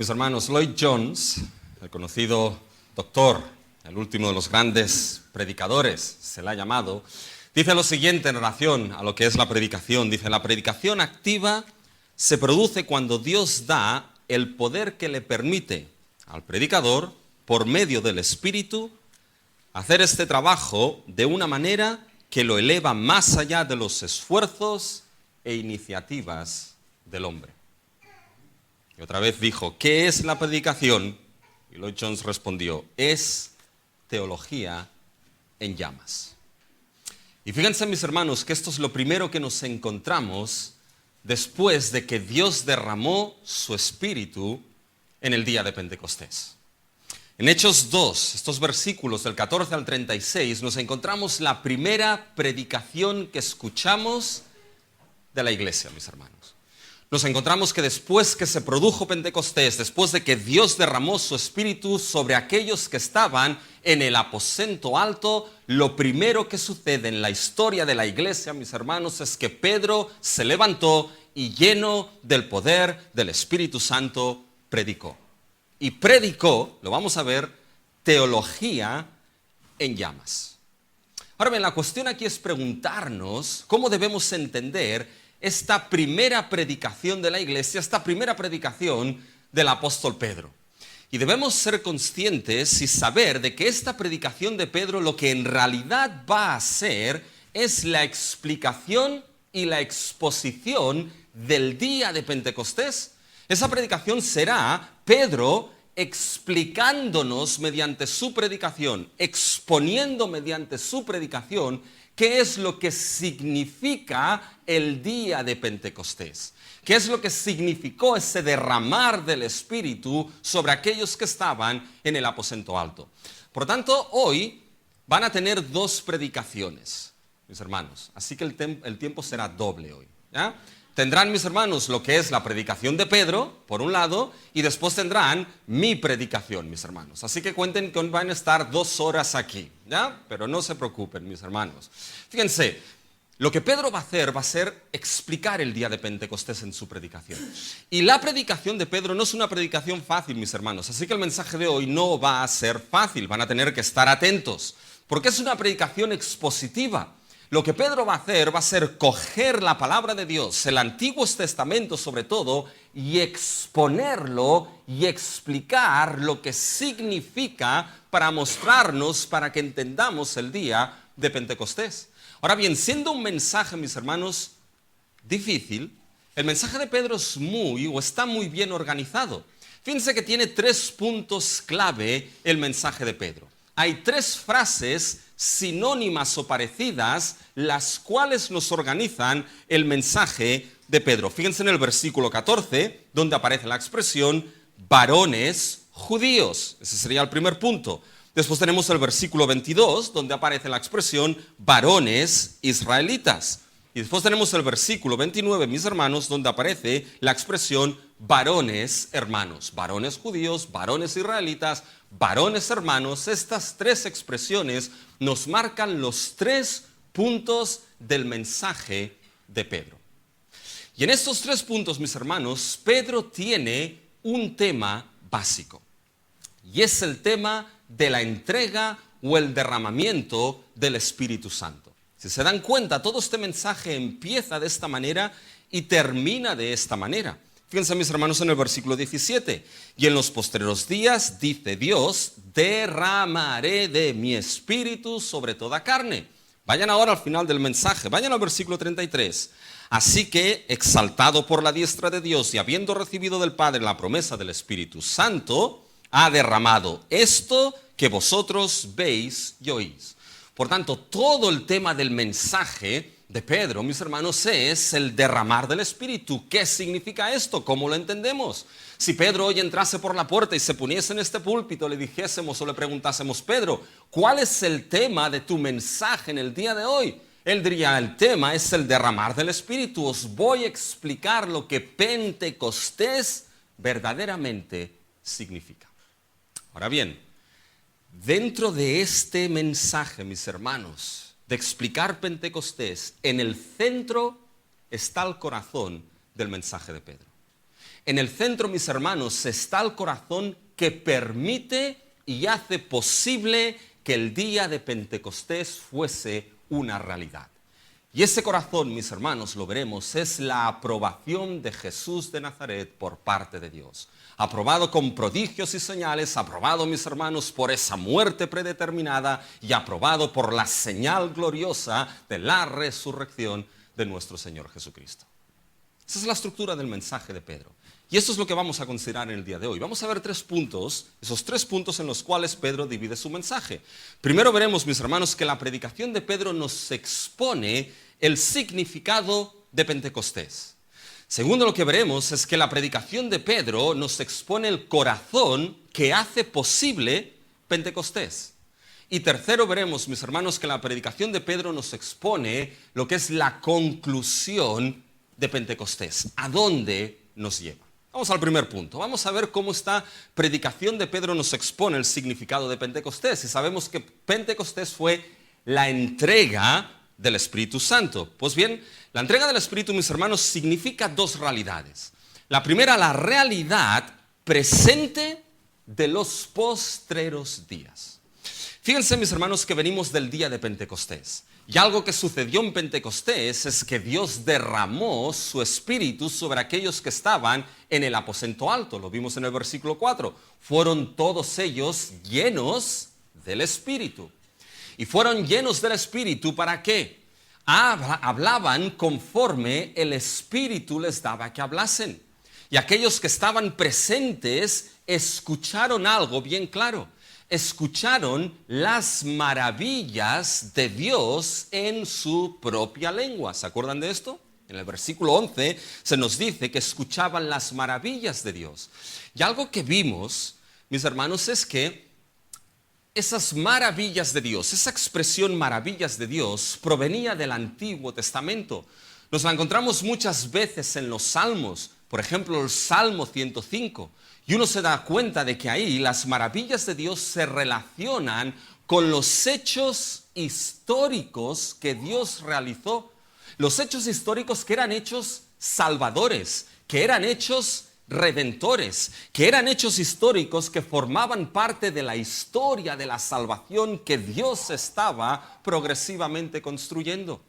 Mis hermanos, Lloyd Jones, el conocido doctor, el último de los grandes predicadores, se le ha llamado, dice lo siguiente en relación a lo que es la predicación. Dice, la predicación activa se produce cuando Dios da el poder que le permite al predicador, por medio del Espíritu, hacer este trabajo de una manera que lo eleva más allá de los esfuerzos e iniciativas del hombre. Y otra vez dijo, ¿qué es la predicación? Y Lloyd Jones respondió, es teología en llamas. Y fíjense, mis hermanos, que esto es lo primero que nos encontramos después de que Dios derramó su Espíritu en el día de Pentecostés. En Hechos 2, estos versículos del 14 al 36, nos encontramos la primera predicación que escuchamos de la iglesia, mis hermanos. Nos encontramos que después que se produjo Pentecostés, después de que Dios derramó su Espíritu sobre aquellos que estaban en el aposento alto, lo primero que sucede en la historia de la iglesia, mis hermanos, es que Pedro se levantó y lleno del poder del Espíritu Santo, predicó. Y predicó, lo vamos a ver, teología en llamas. Ahora bien, la cuestión aquí es preguntarnos cómo debemos entender esta primera predicación de la iglesia, esta primera predicación del apóstol Pedro. Y debemos ser conscientes y saber de que esta predicación de Pedro lo que en realidad va a hacer es la explicación y la exposición del día de Pentecostés. Esa predicación será Pedro explicándonos mediante su predicación, exponiendo mediante su predicación qué es lo que significa el día de Pentecostés, qué es lo que significó ese derramar del Espíritu sobre aquellos que estaban en el aposento alto. Por tanto, hoy van a tener dos predicaciones, mis hermanos, así que el tiempo será doble hoy, ¿ya? Tendrán, mis hermanos, lo que es la predicación de Pedro, por un lado, y después tendrán mi predicación, mis hermanos. Así que cuenten que hoy van a estar 2 horas aquí, ¿ya? Pero no se preocupen, mis hermanos. Fíjense, lo que Pedro va a hacer explicar el día de Pentecostés en su predicación. Y la predicación de Pedro no es una predicación fácil, mis hermanos. Así que el mensaje de hoy no va a ser fácil, van a tener que estar atentos, porque es una predicación expositiva. Lo que Pedro va a hacer va a ser coger la palabra de Dios, el Antiguo Testamento sobre todo, y exponerlo y explicar lo que significa para mostrarnos, para que entendamos el día de Pentecostés. Ahora bien, siendo un mensaje, mis hermanos, difícil, el mensaje de Pedro está muy bien organizado. Fíjense que tiene 3 puntos clave el mensaje de Pedro. Hay 3 frases sinónimas o parecidas, las cuales nos organizan el mensaje de Pedro. Fíjense en el versículo 14, donde aparece la expresión varones judíos. Ese sería el primer punto. Después tenemos el versículo 22, donde aparece la expresión varones israelitas. Y después tenemos el versículo 29, mis hermanos, donde aparece la expresión varones hermanos. Varones judíos, varones israelitas, varones hermanos. Estas 3 expresiones nos marcan los 3 puntos del mensaje de Pedro. Y en estos 3 puntos, mis hermanos, Pedro tiene un tema básico. Y es el tema de la entrega o el derramamiento del Espíritu Santo. Si se dan cuenta, todo este mensaje empieza de esta manera y termina de esta manera. Fíjense, mis hermanos, en el versículo 17. Y en los postreros días, dice Dios, derramaré de mi espíritu sobre toda carne. Vayan ahora al final del mensaje, vayan al versículo 33. Así que, exaltado por la diestra de Dios y habiendo recibido del Padre la promesa del Espíritu Santo, ha derramado esto que vosotros veis y oís. Por tanto, todo el tema del mensaje de Pedro, mis hermanos, es el derramar del Espíritu. ¿Qué significa esto? ¿Cómo lo entendemos? Si Pedro hoy entrase por la puerta y se poniese en este púlpito, le dijésemos o le preguntásemos, Pedro, ¿cuál es el tema de tu mensaje en el día de hoy? Él diría, el tema es el derramar del Espíritu. Os voy a explicar lo que Pentecostés verdaderamente significa. Ahora bien, dentro de este mensaje, mis hermanos, de explicar Pentecostés, en el centro está el corazón del mensaje de Pedro. En el centro, mis hermanos, está el corazón que permite y hace posible que el día de Pentecostés fuese una realidad. Y ese corazón, mis hermanos, lo veremos, es la aprobación de Jesús de Nazaret por parte de Dios. Aprobado con prodigios y señales, aprobado, mis hermanos, por esa muerte predeterminada y aprobado por la señal gloriosa de la resurrección de nuestro Señor Jesucristo. Esa es la estructura del mensaje de Pedro. Y esto es lo que vamos a considerar en el día de hoy. Vamos a ver 3 puntos, esos 3 puntos en los cuales Pedro divide su mensaje. Primero veremos, mis hermanos, que la predicación de Pedro nos expone el significado de Pentecostés. Segundo, lo que veremos es que la predicación de Pedro nos expone el corazón que hace posible Pentecostés. Y tercero, veremos, mis hermanos, que la predicación de Pedro nos expone lo que es la conclusión de Pentecostés. ¿A dónde nos lleva? Vamos al primer punto. Vamos a ver cómo esta predicación de Pedro nos expone el significado de Pentecostés. Y sabemos que Pentecostés fue la entrega del Espíritu Santo. Pues bien, la entrega del Espíritu, mis hermanos, significa 2 realidades. La primera, la realidad presente de los postreros días. Fíjense, mis hermanos, que venimos del día de Pentecostés. Y algo que sucedió en Pentecostés es que Dios derramó su Espíritu sobre aquellos que estaban en el aposento alto. Lo vimos en el versículo 4. Fueron todos ellos llenos del Espíritu. Y fueron llenos del Espíritu, ¿para qué? Hablaban conforme el Espíritu les daba que hablasen. Y aquellos que estaban presentes escucharon algo bien claro. Escucharon las maravillas de Dios en su propia lengua. ¿Se acuerdan de esto? En el versículo 11 se nos dice que escuchaban las maravillas de Dios. Y algo que vimos, mis hermanos, es que esas maravillas de Dios, esa expresión maravillas de Dios, provenía del Antiguo Testamento. Nos la encontramos muchas veces en los Salmos, por ejemplo, el Salmo 105. Y uno se da cuenta de que ahí las maravillas de Dios se relacionan con los hechos históricos que Dios realizó. Los hechos históricos que eran hechos salvadores, que eran hechos redentores, que eran hechos históricos que formaban parte de la historia de la salvación que Dios estaba progresivamente construyendo.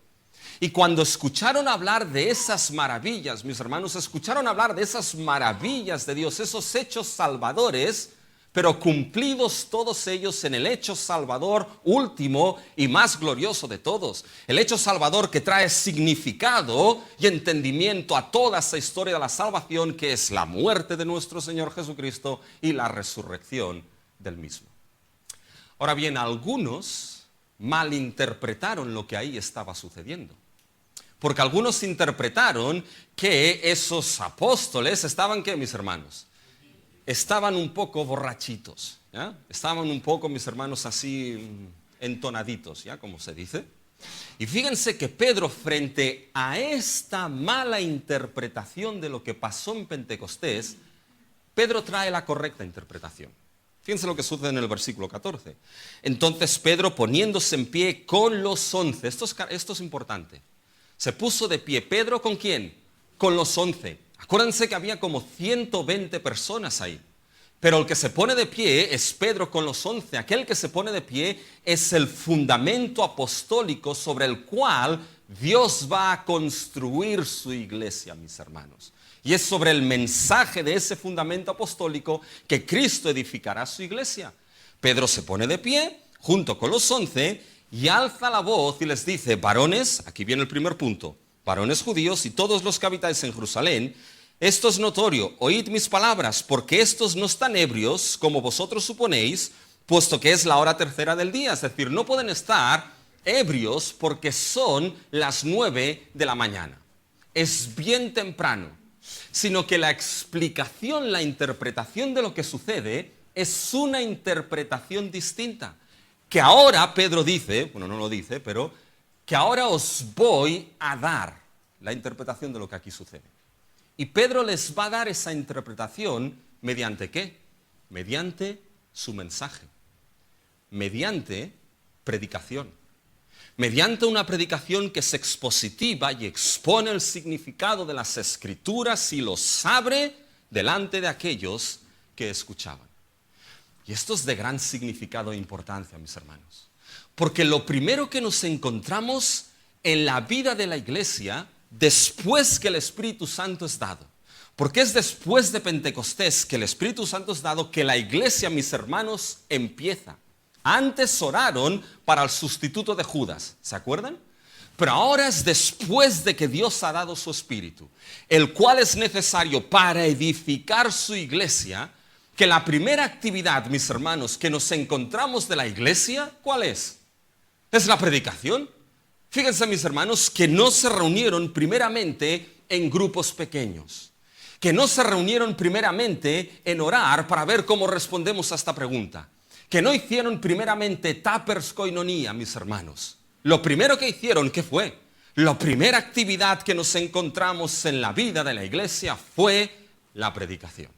Y cuando escucharon hablar de esas maravillas, mis hermanos, escucharon hablar de esas maravillas de Dios, esos hechos salvadores, pero cumplidos todos ellos en el hecho salvador último y más glorioso de todos. El hecho salvador que trae significado y entendimiento a toda esa historia de la salvación, que es la muerte de nuestro Señor Jesucristo y la resurrección del mismo. Ahora bien, algunos malinterpretaron lo que ahí estaba sucediendo. Porque algunos interpretaron que esos apóstoles estaban, ¿qué, mis hermanos? Estaban un poco borrachitos, ¿ya? Estaban un poco, mis hermanos, así entonaditos, ¿ya? Como se dice. Y fíjense que Pedro, frente a esta mala interpretación de lo que pasó en Pentecostés, Pedro trae la correcta interpretación. Fíjense lo que sucede en el versículo 14. Entonces Pedro, poniéndose en pie con los 11, esto es importante. Se puso de pie. ¿Pedro con quién? Con los 11. Acuérdense que había como 120 personas ahí. Pero el que se pone de pie es Pedro con los 11. Aquel que se pone de pie es el fundamento apostólico sobre el cual Dios va a construir su iglesia, mis hermanos. Y es sobre el mensaje de ese fundamento apostólico que Cristo edificará su iglesia. Pedro se pone de pie junto con los 11 y alza la voz y les dice: varones, aquí viene el primer punto, varones judíos y todos los que habitáis en Jerusalén, esto es notorio, oíd mis palabras, porque estos no están ebrios como vosotros suponéis, puesto que es la hora tercera del día. Es decir, no pueden estar ebrios porque son las 9 de la mañana. Es bien temprano. Sino que la explicación, la interpretación de lo que sucede es una interpretación distinta. Que ahora Pedro dice, bueno, no lo dice, pero que ahora os voy a dar la interpretación de lo que aquí sucede. Y Pedro les va a dar esa interpretación mediante ¿qué? Mediante su mensaje, mediante predicación, mediante una predicación que es expositiva y expone el significado de las Escrituras y los abre delante de aquellos que escuchaban. Y esto es de gran significado e importancia, mis hermanos. Porque lo primero que nos encontramos en la vida de la iglesia, después que el Espíritu Santo es dado, porque es después de Pentecostés que el Espíritu Santo es dado, que la iglesia, mis hermanos, empieza. Antes oraron para el sustituto de Judas, ¿se acuerdan? Pero ahora es después de que Dios ha dado su Espíritu, el cual es necesario para edificar su iglesia, que la primera actividad, mis hermanos, que nos encontramos de la iglesia, ¿cuál es? Es la predicación. Fíjense, mis hermanos, que no se reunieron primeramente en grupos pequeños, que no se reunieron primeramente en orar para ver cómo respondemos a esta pregunta, que no hicieron primeramente tapers koinonia, mis hermanos. Lo primero que hicieron, ¿qué fue? La primera actividad que nos encontramos en la vida de la iglesia fue la predicación.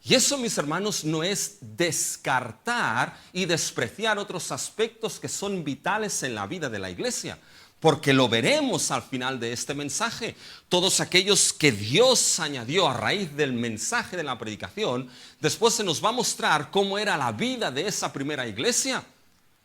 Y eso, mis hermanos, no es descartar y despreciar otros aspectos que son vitales en la vida de la iglesia, porque lo veremos al final de este mensaje. Todos aquellos que Dios añadió a raíz del mensaje de la predicación, después se nos va a mostrar cómo era la vida de esa primera iglesia,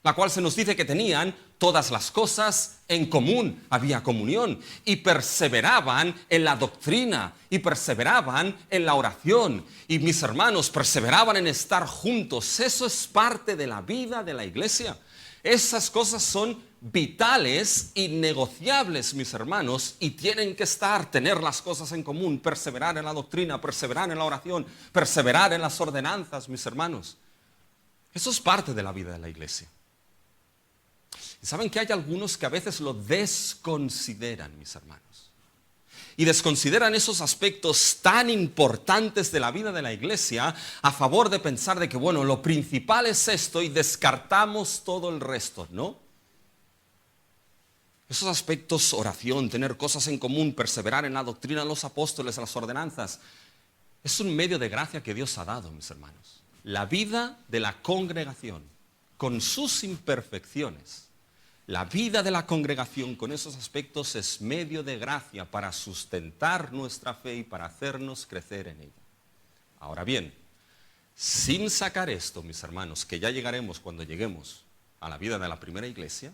la cual se nos dice que tenían todas las cosas en común, había comunión, y perseveraban en la doctrina, y perseveraban en la oración, y mis hermanos, perseveraban en estar juntos. Eso es parte de la vida de la iglesia. Esas cosas son vitales, innegociables, mis hermanos, y tienen que tener las cosas en común, perseverar en la doctrina, perseverar en la oración, perseverar en las ordenanzas, mis hermanos. Eso es parte de la vida de la iglesia. Y saben que hay algunos que a veces lo desconsideran, mis hermanos. Y desconsideran esos aspectos tan importantes de la vida de la iglesia a favor de pensar de que, bueno, lo principal es esto y descartamos todo el resto, ¿no? Esos aspectos, oración, tener cosas en común, perseverar en la doctrina de los apóstoles, en las ordenanzas, es un medio de gracia que Dios ha dado, mis hermanos. La vida de la congregación, con sus imperfecciones, la vida de la congregación con esos aspectos es medio de gracia para sustentar nuestra fe y para hacernos crecer en ella. Ahora bien, sin sacar esto, mis hermanos, que ya llegaremos cuando lleguemos a la vida de la primera iglesia,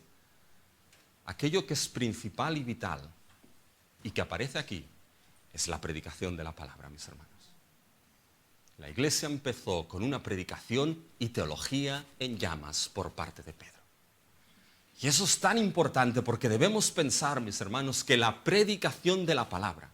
aquello que es principal y vital y que aparece aquí es la predicación de la palabra, mis hermanos. La iglesia empezó con una predicación y teología en llamas por parte de Pedro. Y eso es tan importante porque debemos pensar, mis hermanos, que la predicación de la palabra,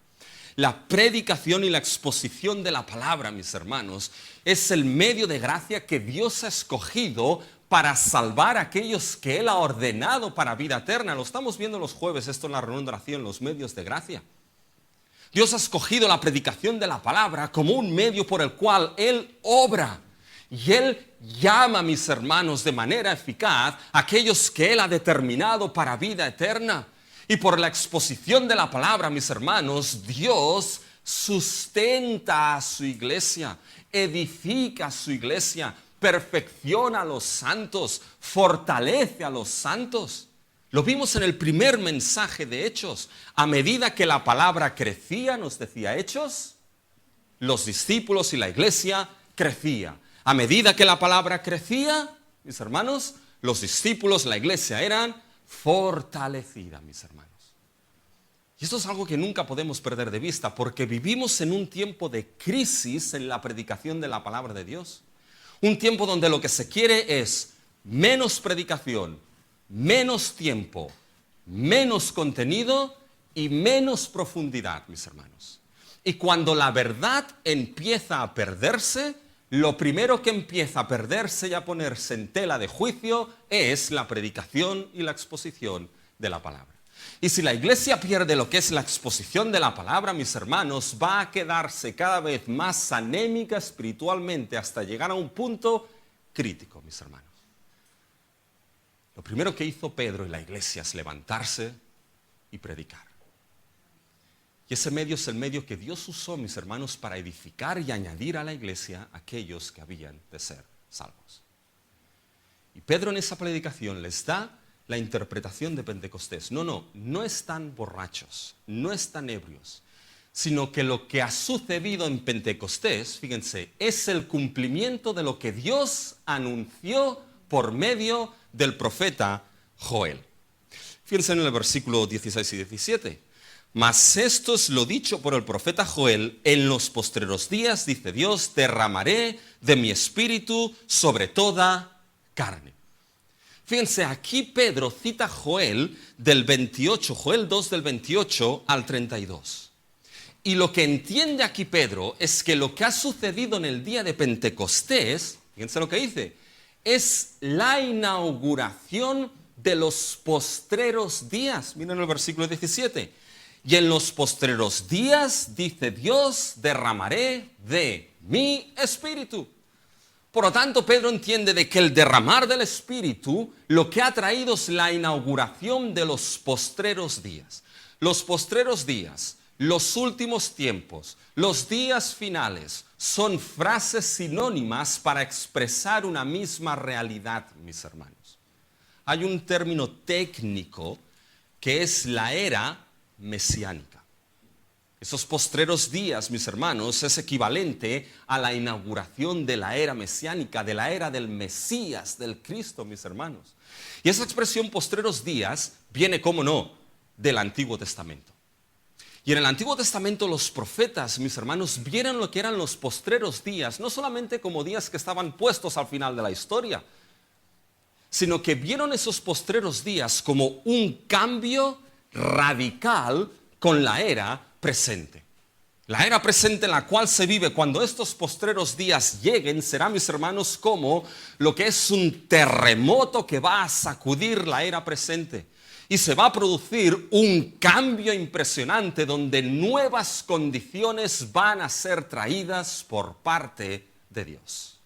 la predicación y la exposición de la palabra, mis hermanos, es el medio de gracia que Dios ha escogido para salvar a aquellos que Él ha ordenado para vida eterna. Lo estamos viendo los jueves, esto en la reunión de oración, los medios de gracia. Dios ha escogido la predicación de la palabra como un medio por el cual Él obra. Y Él llama, mis hermanos, de manera eficaz a aquellos que Él ha determinado para vida eterna. Y por la exposición de la palabra, mis hermanos, Dios sustenta a su iglesia, edifica a su iglesia, perfecciona a los santos, fortalece a los santos. Lo vimos en el primer mensaje de Hechos. A medida que la palabra crecía, nos decía Hechos, los discípulos y la iglesia crecía. A medida que la palabra crecía, mis hermanos, los discípulos, la iglesia eran fortalecida, mis hermanos. Y esto es algo que nunca podemos perder de vista porque vivimos en un tiempo de crisis en la predicación de la palabra de Dios. Un tiempo donde lo que se quiere es menos predicación, menos tiempo, menos contenido y menos profundidad, mis hermanos. Y cuando la verdad empieza a perderse, lo primero que empieza a perderse y a ponerse en tela de juicio es la predicación y la exposición de la palabra. Y si la iglesia pierde lo que es la exposición de la palabra, mis hermanos, va a quedarse cada vez más anémica espiritualmente hasta llegar a un punto crítico, mis hermanos. Lo primero que hizo Pedro y la iglesia es levantarse y predicar. Y ese medio es el medio que Dios usó, mis hermanos, para edificar y añadir a la iglesia aquellos que habían de ser salvos. Y Pedro en esa predicación les da la interpretación de Pentecostés. No están borrachos, no están ebrios, sino que lo que ha sucedido en Pentecostés, fíjense, es el cumplimiento de lo que Dios anunció por medio del profeta Joel. Fíjense en el versículo 16 y 17. Mas esto es lo dicho por el profeta Joel: en los postreros días, dice Dios, derramaré de mi espíritu sobre toda carne. Fíjense, aquí Pedro cita Joel del 28, Joel 2 del 28 al 32. Y lo que entiende aquí Pedro es que lo que ha sucedido en el día de Pentecostés, fíjense lo que dice, es la inauguración de los postreros días. Miren el versículo 17. Y en los postreros días, dice Dios, derramaré de mi espíritu. Por lo tanto, Pedro entiende de que el derramar del espíritu lo que ha traído es la inauguración de los postreros días. Los postreros días, los últimos tiempos, los días finales, son frases sinónimas para expresar una misma realidad, mis hermanos. Hay un término técnico que es la era mesiánica. Esos postreros días, mis hermanos, es equivalente a la inauguración de la era mesiánica, de la era del Mesías, del Cristo, mis hermanos. Y esa expresión postreros días viene, cómo no, del Antiguo Testamento. Y en el Antiguo Testamento los profetas, mis hermanos, vieron lo que eran los postreros días, no solamente como días que estaban puestos al final de la historia, sino que vieron esos postreros días como un cambio radical con la era presente. La era presente en la cual se vive cuando estos postreros días lleguen será, mis hermanos, como lo que es un terremoto que va a sacudir la era presente. Y se va a producir un cambio impresionante donde nuevas condiciones van a ser traídas por parte de Dios.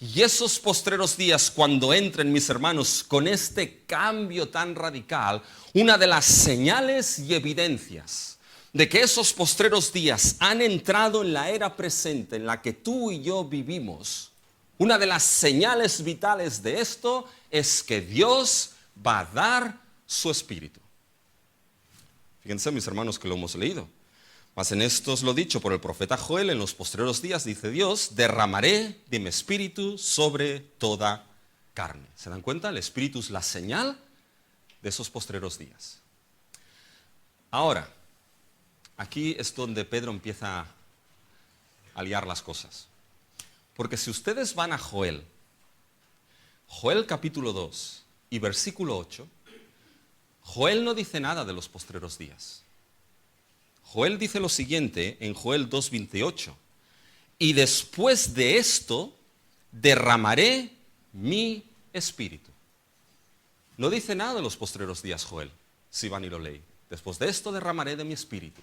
Y esos postreros días, cuando entren, mis hermanos, con este cambio tan radical, una de las señales y evidencias de que esos postreros días han entrado en la era presente en la que tú y yo vivimos, una de las señales vitales de esto es que Dios va a dar su espíritu. Fíjense, mis hermanos, que lo hemos leído. Mas en esto es lo dicho por el profeta Joel: en los postreros días, dice Dios, derramaré de mi espíritu sobre toda carne. ¿Se dan cuenta? El espíritu es la señal de esos postreros días. Ahora, aquí es donde Pedro empieza a liar las cosas. Porque si ustedes van a Joel capítulo 2 y versículo 8, Joel no dice nada de los postreros días. Joel dice lo siguiente en Joel 2:28: y después de esto derramaré mi espíritu. No dice nada de los postreros días Joel, si van y lo leen. Después de esto derramaré de mi espíritu.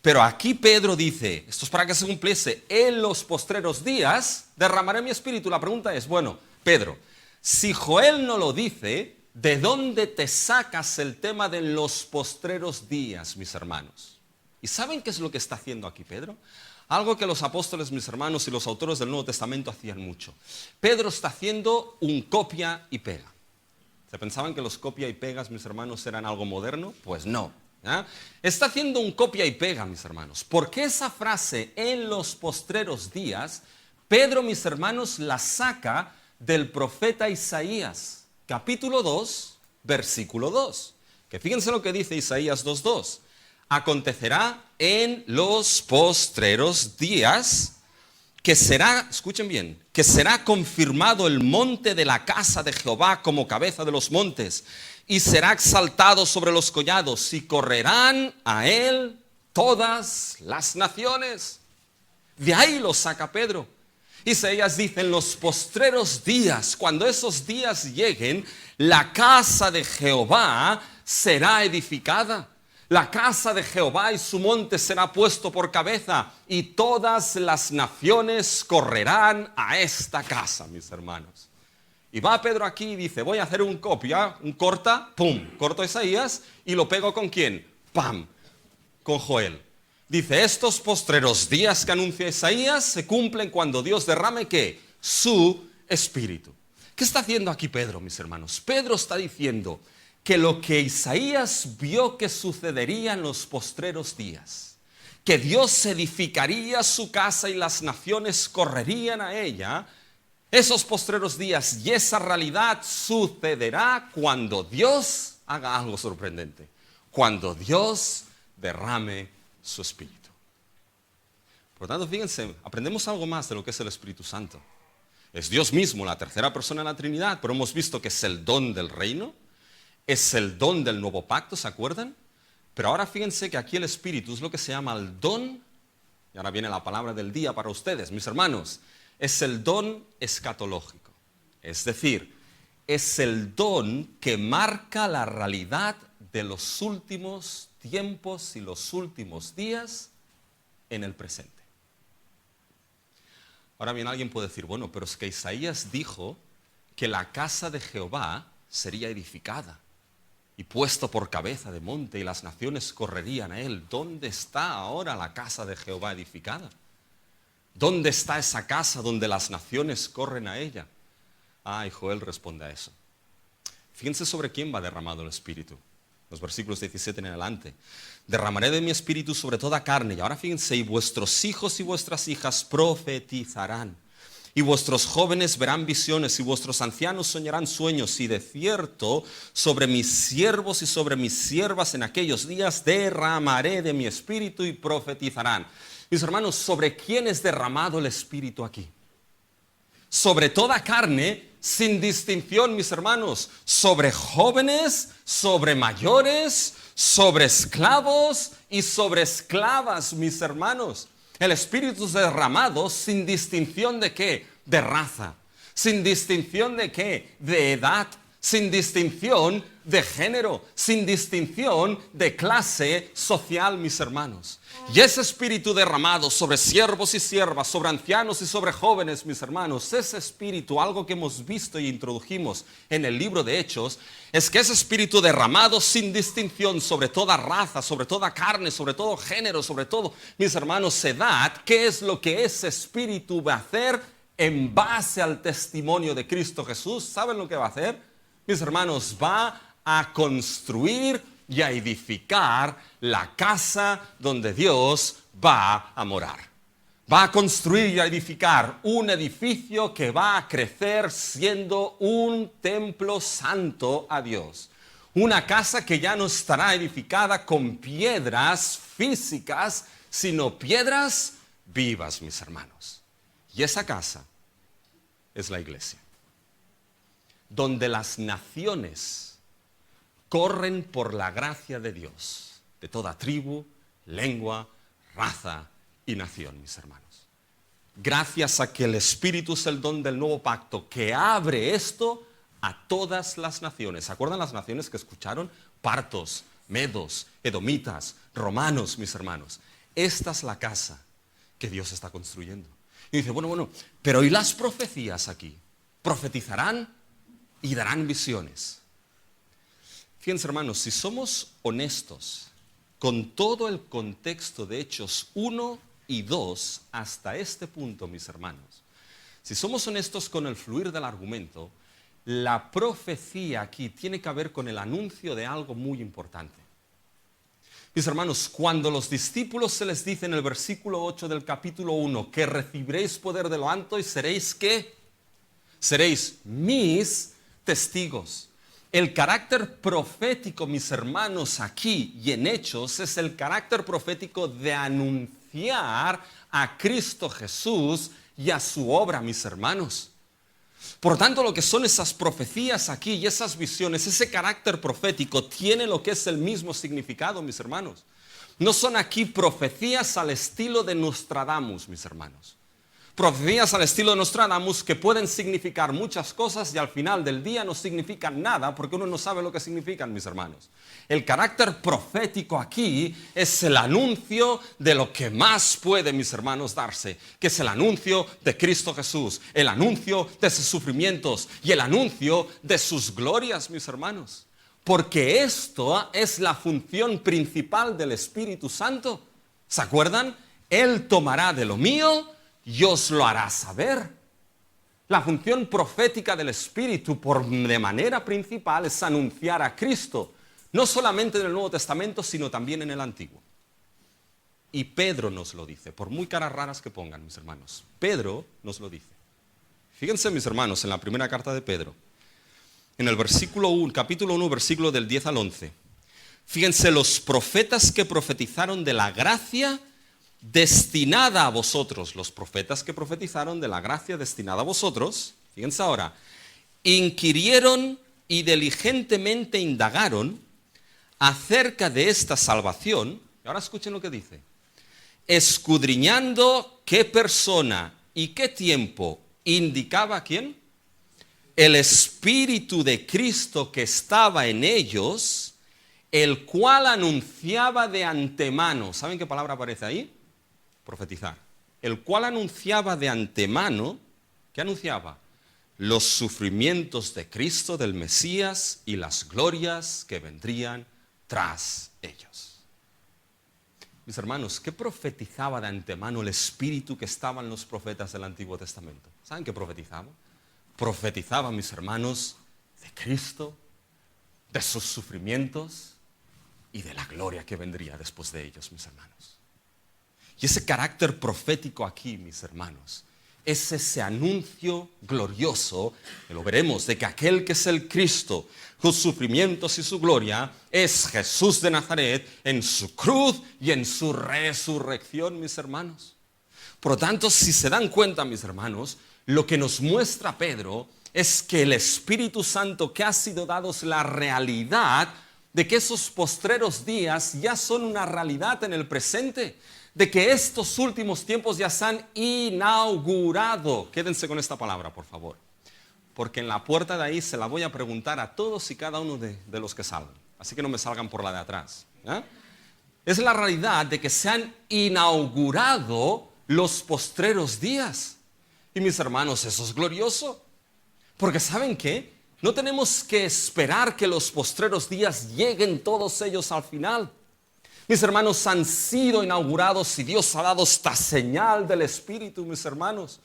Pero aquí Pedro dice, esto es para que se cumpliese, en los postreros días derramaré mi espíritu. La pregunta es, bueno, Pedro, si Joel no lo dice, ¿de dónde te sacas el tema de los postreros días, mis hermanos? ¿Y saben qué es lo que está haciendo aquí Pedro? Algo que los apóstoles, mis hermanos, y los autores del Nuevo Testamento hacían mucho. Pedro está haciendo un copia y pega. ¿Se pensaban que los copia y pegas, mis hermanos, eran algo moderno? Pues no. ¿Eh? Está haciendo un copia y pega, mis hermanos. Porque esa frase, en los postreros días, Pedro, mis hermanos, la saca del profeta Isaías, capítulo 2, versículo 2. Que fíjense lo que dice Isaías 2:2. Acontecerá en los postreros días que será, escuchen bien, que será confirmado el monte de la casa de Jehová como cabeza de los montes, y será exaltado sobre los collados, y correrán a él todas las naciones. De ahí lo saca Pedro. Isaías dice, en los postreros días, cuando esos días lleguen, la casa de Jehová será edificada. La casa de Jehová y su monte será puesto por cabeza, y todas las naciones correrán a esta casa, mis hermanos. Y va Pedro aquí y dice, voy a hacer un copia, un corta, pum, corto Isaías y lo pego ¿con quién? Pam, con Joel. Dice, estos postreros días que anuncia Isaías se cumplen cuando Dios derrame ¿qué? Su espíritu. ¿Qué está haciendo aquí Pedro, mis hermanos? Pedro está diciendo que lo que Isaías vio que sucedería en los postreros días que Dios edificaría su casa y las naciones correrían a ella, esos postreros días y esa realidad sucederá cuando Dios haga algo sorprendente, cuando Dios derrame su Espíritu. Por lo tanto, fíjense, aprendemos algo más de lo que es el Espíritu Santo. Es Dios mismo, la tercera persona de la Trinidad, pero hemos visto que es el don del reino, es el don del nuevo pacto, ¿se acuerdan? Pero ahora fíjense que aquí el Espíritu es lo que se llama el don, y ahora viene la palabra del día para ustedes, mis hermanos, es el don escatológico. Es decir, es el don que marca la realidad de los últimos tiempos y los últimos días en el presente. Ahora bien, alguien puede decir, bueno, pero es que Isaías dijo que la casa de Jehová sería edificada y puesto por cabeza de monte y las naciones correrían a él. ¿Dónde está ahora la casa de Jehová edificada? ¿Dónde está esa casa donde las naciones corren a ella? Y Joel responde a eso. Fíjense sobre quién va derramado el Espíritu. Los versículos 17 en adelante. Derramaré de mi Espíritu sobre toda carne. Y ahora fíjense, y vuestros hijos y vuestras hijas profetizarán. Y vuestros jóvenes verán visiones, y vuestros ancianos soñarán sueños. Y de cierto, sobre mis siervos y sobre mis siervas en aquellos días derramaré de mi Espíritu y profetizarán. Mis hermanos, ¿sobre quién es derramado el Espíritu aquí? Sobre toda carne, sin distinción, mis hermanos, sobre jóvenes, sobre mayores, sobre esclavos y sobre esclavas, mis hermanos. El Espíritu es derramado sin distinción de qué, de raza, sin distinción de qué, de edad, sin distinción de género, sin distinción de clase social, mis hermanos. Y ese Espíritu derramado sobre siervos y siervas, sobre ancianos y sobre jóvenes, mis hermanos, ese Espíritu, algo que hemos visto y introdujimos en el libro de Hechos, es que ese Espíritu derramado sin distinción sobre toda raza, sobre toda carne, sobre todo género, sobre todo, mis hermanos, edad, ¿qué es lo que ese Espíritu va a hacer en base al testimonio de Cristo Jesús? ¿Saben lo que va a hacer? Mis hermanos, va a construir y a edificar la casa donde Dios va a morar. Va a construir y a edificar un edificio que va a crecer siendo un templo santo a Dios. Una casa que ya no estará edificada con piedras físicas, sino piedras vivas, mis hermanos. Y esa casa es la iglesia, donde las naciones corren por la gracia de Dios, de toda tribu, lengua, raza y nación, mis hermanos. Gracias a que el Espíritu es el don del nuevo pacto que abre esto a todas las naciones. ¿Se acuerdan las naciones que escucharon? Partos, medos, edomitas, romanos, mis hermanos. Esta es la casa que Dios está construyendo. Y dice, bueno, pero ¿y las profecías aquí? ¿Profetizarán y darán visiones? Fíjense, hermanos, si somos honestos con todo el contexto de Hechos 1 y 2 hasta este punto, mis hermanos, si somos honestos con el fluir del argumento, la profecía aquí tiene que ver con el anuncio de algo muy importante. Mis hermanos, cuando los discípulos se les dice en el versículo 8 del capítulo 1 que recibiréis poder de lo alto y seréis ¿qué? Seréis mis testigos. El carácter profético, mis hermanos, aquí y en Hechos es el carácter profético de anunciar a Cristo Jesús y a su obra, mis hermanos. Por tanto, lo que son esas profecías aquí y esas visiones, ese carácter profético tiene lo que es el mismo significado, mis hermanos. No son aquí profecías al estilo de Nostradamus, mis hermanos. Profecías al estilo de Nostradamus que pueden significar muchas cosas y al final del día no significan nada porque uno no sabe lo que significan, mis hermanos. El carácter profético aquí es el anuncio de lo que más puede, mis hermanos, darse, que es el anuncio de Cristo Jesús, el anuncio de sus sufrimientos y el anuncio de sus glorias, mis hermanos. Porque esto es la función principal del Espíritu Santo. ¿Se acuerdan? Él tomará de lo mío y os lo hará saber. La función profética del Espíritu de manera principal es anunciar a Cristo, no solamente en el Nuevo Testamento, sino también en el Antiguo. Y Pedro nos lo dice, por muy caras raras que pongan, mis hermanos. Pedro nos lo dice. Fíjense, mis hermanos, en la primera carta de Pedro, en el capítulo 1, versículo del 10 al 11. Fíjense, los profetas que profetizaron de la gracia destinada a vosotros, los profetas que profetizaron de la gracia destinada a vosotros, fíjense ahora, inquirieron y diligentemente indagaron acerca de esta salvación, y ahora escuchen lo que dice, escudriñando qué persona y qué tiempo indicaba a quién, el Espíritu de Cristo que estaba en ellos, el cual anunciaba de antemano, ¿saben qué palabra aparece ahí? Profetizar. El cual anunciaba de antemano, ¿qué anunciaba? Los sufrimientos de Cristo, del Mesías, y las glorias que vendrían tras ellos. Mis hermanos, ¿qué profetizaba de antemano el Espíritu que estaba en los profetas del Antiguo Testamento? ¿Saben qué profetizaba? Profetizaba, mis hermanos, de Cristo, de sus sufrimientos y de la gloria que vendría después de ellos, mis hermanos. Y ese carácter profético aquí, mis hermanos, es ese anuncio glorioso, que lo veremos, de que aquel que es el Cristo, sus sufrimientos y su gloria, es Jesús de Nazaret en su cruz y en su resurrección, mis hermanos. Por lo tanto, si se dan cuenta, mis hermanos, lo que nos muestra Pedro es que el Espíritu Santo que ha sido dado es la realidad de que esos postreros días ya son una realidad en el presente, de que estos últimos tiempos ya se han inaugurado. Quédense con esta palabra, por favor, porque en la puerta de ahí se la voy a preguntar a todos y cada uno de los que salgan, así que no me salgan por la de atrás, ¿eh? Es la realidad de que se han inaugurado los postreros días. Y mis hermanos, eso es glorioso, porque ¿saben qué? No tenemos que esperar que los postreros días lleguen todos ellos al final. Mis hermanos, han sido inaugurados y Dios ha dado esta señal del Espíritu, mis hermanos.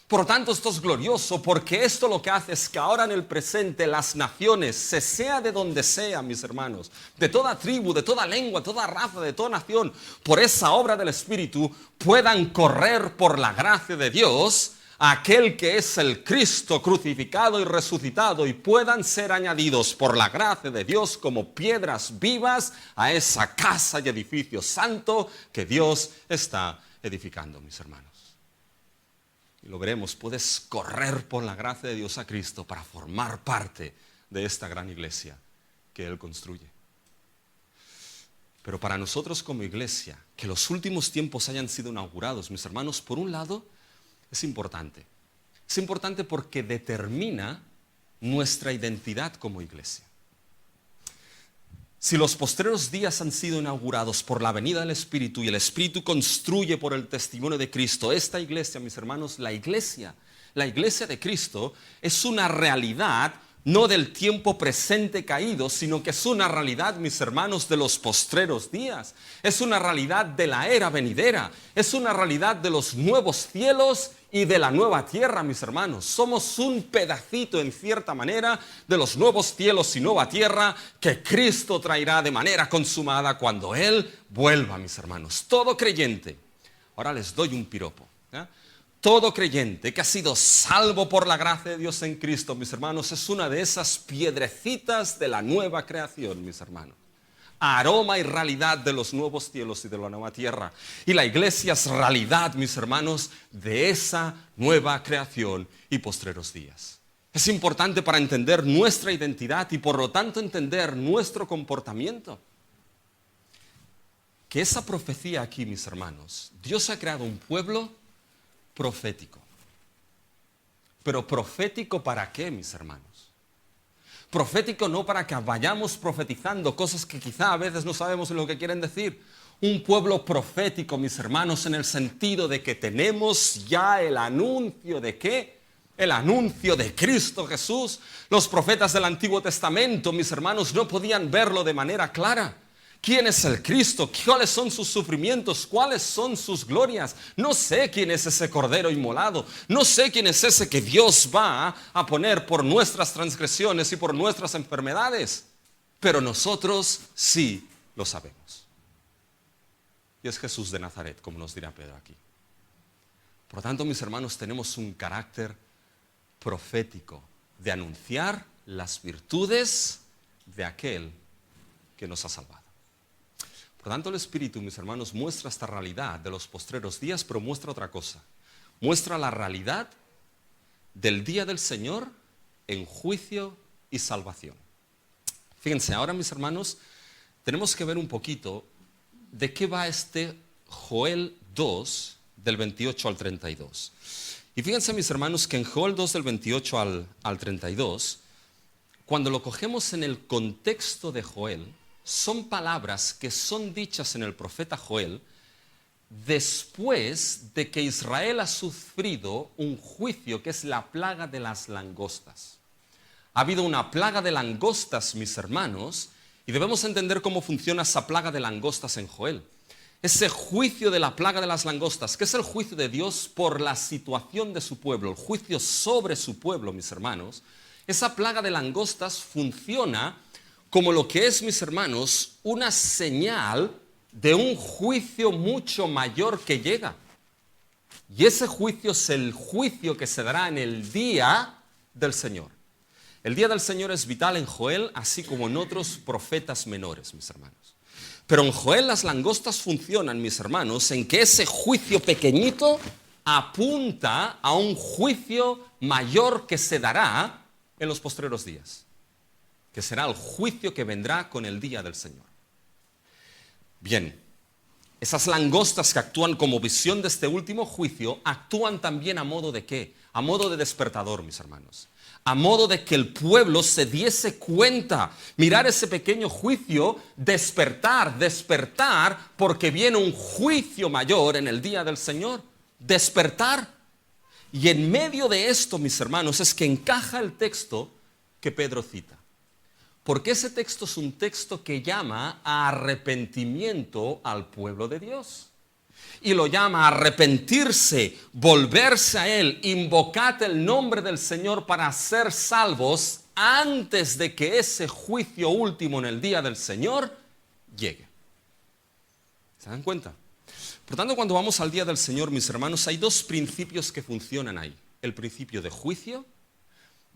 Por lo tanto, esto es glorioso, porque esto lo que hace es que ahora en el presente las naciones, se sea de donde sea, mis hermanos, de toda tribu, de toda lengua, toda raza, de toda nación, por esa obra del Espíritu, puedan correr por la gracia de Dios a aquel que es el Cristo crucificado y resucitado, y puedan ser añadidos por la gracia de Dios como piedras vivas a esa casa y edificio santo que Dios está edificando, mis hermanos. Y lo veremos, puedes correr por la gracia de Dios a Cristo para formar parte de esta gran iglesia que Él construye. Pero para nosotros como iglesia, que los últimos tiempos hayan sido inaugurados, mis hermanos, por un lado, es importante. Es importante porque determina nuestra identidad como iglesia. Si los postreros días han sido inaugurados por la venida del Espíritu y el Espíritu construye por el testimonio de Cristo esta iglesia, mis hermanos, la iglesia de Cristo es una realidad no del tiempo presente caído, sino que es una realidad, mis hermanos, de los postreros días. Es una realidad de la era venidera. Es una realidad de los nuevos cielos y de la nueva tierra, mis hermanos. Somos un pedacito, en cierta manera, de los nuevos cielos y nueva tierra que Cristo traerá de manera consumada cuando Él vuelva, mis hermanos. Todo creyente, ahora les doy un piropo, ¿eh? Todo creyente que ha sido salvo por la gracia de Dios en Cristo, mis hermanos, es una de esas piedrecitas de la nueva creación, mis hermanos. Aroma y realidad de los nuevos cielos y de la nueva tierra. Y la iglesia es realidad, mis hermanos, de esa nueva creación y postreros días. Es importante para entender nuestra identidad y por lo tanto entender nuestro comportamiento. Que esa profecía aquí, mis hermanos, Dios ha creado un pueblo profético. Pero profético ¿para qué, mis hermanos? Profético no para que vayamos profetizando cosas que quizá a veces no sabemos lo que quieren decir. Un pueblo profético, mis hermanos, en el sentido de que tenemos ya el anuncio de ¿qué? El anuncio de Cristo Jesús. Los profetas del Antiguo Testamento, mis hermanos, no podían verlo de manera clara. ¿Quién es el Cristo? ¿Cuáles son sus sufrimientos? ¿Cuáles son sus glorias? No sé quién es ese Cordero inmolado. No sé quién es ese que Dios va a poner por nuestras transgresiones y por nuestras enfermedades. Pero nosotros sí lo sabemos. y es Jesús de Nazaret, como nos dirá Pedro aquí. Por lo tanto, mis hermanos, tenemos un carácter profético de anunciar las virtudes de aquel que nos ha salvado. Por lo tanto, el Espíritu, mis hermanos, muestra esta realidad de los postreros días, pero muestra otra cosa. Muestra la realidad del día del Señor en juicio y salvación. Fíjense, ahora, mis hermanos, tenemos que ver un poquito de qué va este Joel 2, del 28 al 32. Y fíjense, mis hermanos, que en Joel 2, del 28 al 32, cuando lo cogemos en el contexto de Joel, son palabras que son dichas en el profeta Joel después de que Israel ha sufrido un juicio que es la plaga de las langostas. Ha habido una plaga de langostas, mis hermanos, y debemos entender cómo funciona esa plaga de langostas en Joel. Ese juicio de la plaga de las langostas, que es el juicio de Dios por la situación de su pueblo, el juicio sobre su pueblo, mis hermanos. Esa plaga de langostas funciona como lo que es, mis hermanos, una señal de un juicio mucho mayor que llega. Y ese juicio es el juicio que se dará en el día del Señor. El día del Señor es vital en Joel, así como en otros profetas menores, mis hermanos. Pero en Joel las langostas funcionan, mis hermanos, en que ese juicio pequeñito apunta a un juicio mayor que se dará en los postreros días, que será el juicio que vendrá con el día del Señor. Bien, esas langostas que actúan como visión de este último juicio, actúan también a modo de ¿qué? A modo de despertador, mis hermanos. A modo de que el pueblo se diese cuenta, mirar ese pequeño juicio, despertar, porque viene un juicio mayor en el día del Señor. Despertar. Y en medio de esto, mis hermanos, es que encaja el texto que Pedro cita. Porque ese texto es un texto que llama a arrepentimiento al pueblo de Dios. Y lo llama a arrepentirse, volverse a Él, invocad el nombre del Señor para ser salvos antes de que ese juicio último en el día del Señor llegue. ¿Se dan cuenta? Por tanto, cuando vamos al día del Señor, mis hermanos, hay dos principios que funcionan ahí. El principio de juicio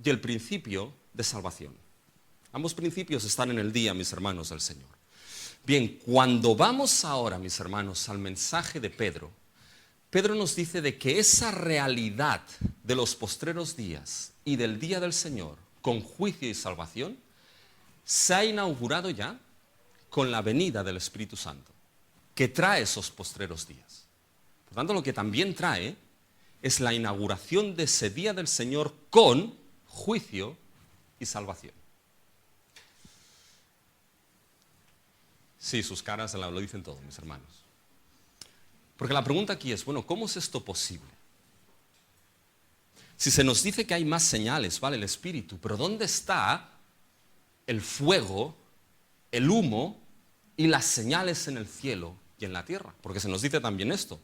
y el principio de salvación. Ambos principios están en el día, mis hermanos, del Señor. Bien, cuando vamos ahora, mis hermanos, al mensaje de Pedro, Pedro nos dice de que esa realidad de los postreros días y del día del Señor, con juicio y salvación, se ha inaugurado ya con la venida del Espíritu Santo, que trae esos postreros días. Por tanto, lo que también trae es la inauguración de ese día del Señor con juicio y salvación. Sí, sus caras lo dicen todo, mis hermanos. Porque la pregunta aquí es, bueno, ¿cómo es esto posible? Si se nos dice que hay más señales, vale, el Espíritu, pero ¿dónde está el fuego, el humo y las señales en el cielo y en la tierra? Porque se nos dice también esto.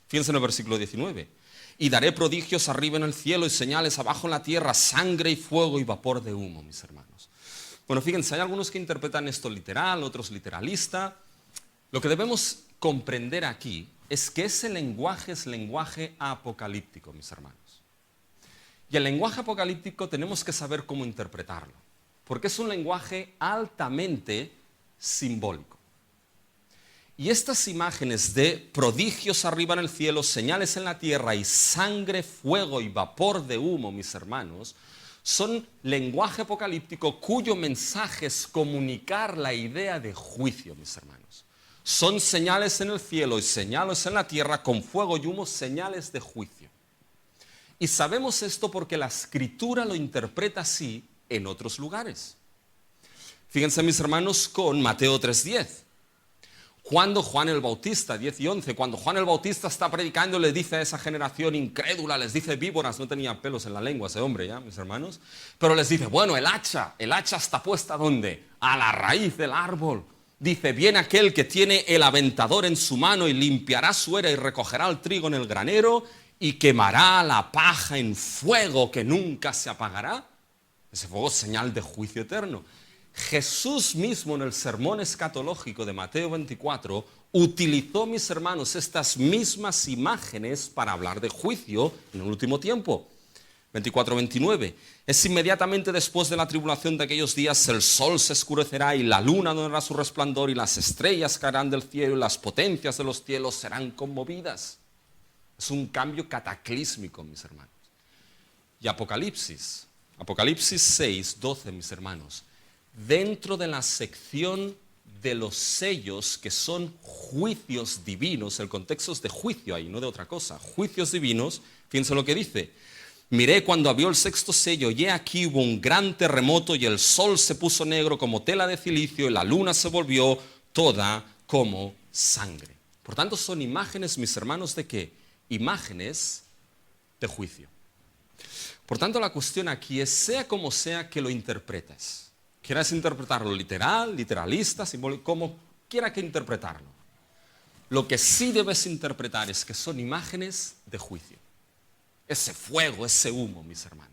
Fíjense en el versículo 19. Y daré prodigios arriba en el cielo y señales abajo en la tierra, sangre y fuego y vapor de humo, mis hermanos. Bueno, fíjense, hay algunos que interpretan esto literal, otros literalista. Lo que debemos comprender aquí es que ese lenguaje es lenguaje apocalíptico, mis hermanos. Y el lenguaje apocalíptico tenemos que saber cómo interpretarlo, porque es un lenguaje altamente simbólico. Y estas imágenes de prodigios arriba en el cielo, señales en la tierra y sangre, fuego y vapor de humo, mis hermanos, son lenguaje apocalíptico cuyo mensaje es comunicar la idea de juicio, mis hermanos. Son señales en el cielo y señales en la tierra con fuego y humo, señales de juicio. Y sabemos esto porque la Escritura lo interpreta así en otros lugares. Fíjense, mis hermanos, con Mateo 3:10. Cuando Juan el Bautista, 10 y 11, cuando Juan el Bautista está predicando, le dice a esa generación incrédula, les dice víboras, no tenía pelos en la lengua ese hombre ya, mis hermanos, pero les dice, bueno, el hacha está puesta ¿dónde? A la raíz del árbol. Dice, viene aquel que tiene el aventador en su mano y limpiará su era y recogerá el trigo en el granero y quemará la paja en fuego que nunca se apagará. Ese fuego es señal de juicio eterno. Jesús mismo en el sermón escatológico de Mateo 24 utilizó, mis hermanos, estas mismas imágenes para hablar de juicio en el último tiempo. 24-29. Es inmediatamente después de la tribulación de aquellos días, el sol se oscurecerá y la luna no dará su resplandor y las estrellas caerán del cielo y las potencias de los cielos serán conmovidas. Es un cambio cataclísmico, mis hermanos. Y Apocalipsis 6:12, mis hermanos, dentro de la sección de los sellos, que son juicios divinos, el contexto es de juicio ahí, no de otra cosa, juicios divinos, fíjense lo que dice: miré cuando abrió el sexto sello, y he aquí hubo un gran terremoto, y el sol se puso negro como tela de cilicio, y la luna se volvió toda como sangre. Por tanto, son imágenes, mis hermanos, ¿de qué? Imágenes de juicio. Por tanto, la cuestión aquí es, sea como sea que lo interpretes, quieras interpretarlo literal, literalista, simbólico, como quiera que interpretarlo, lo que sí debes interpretar es que son imágenes de juicio. Ese fuego, ese humo, mis hermanos.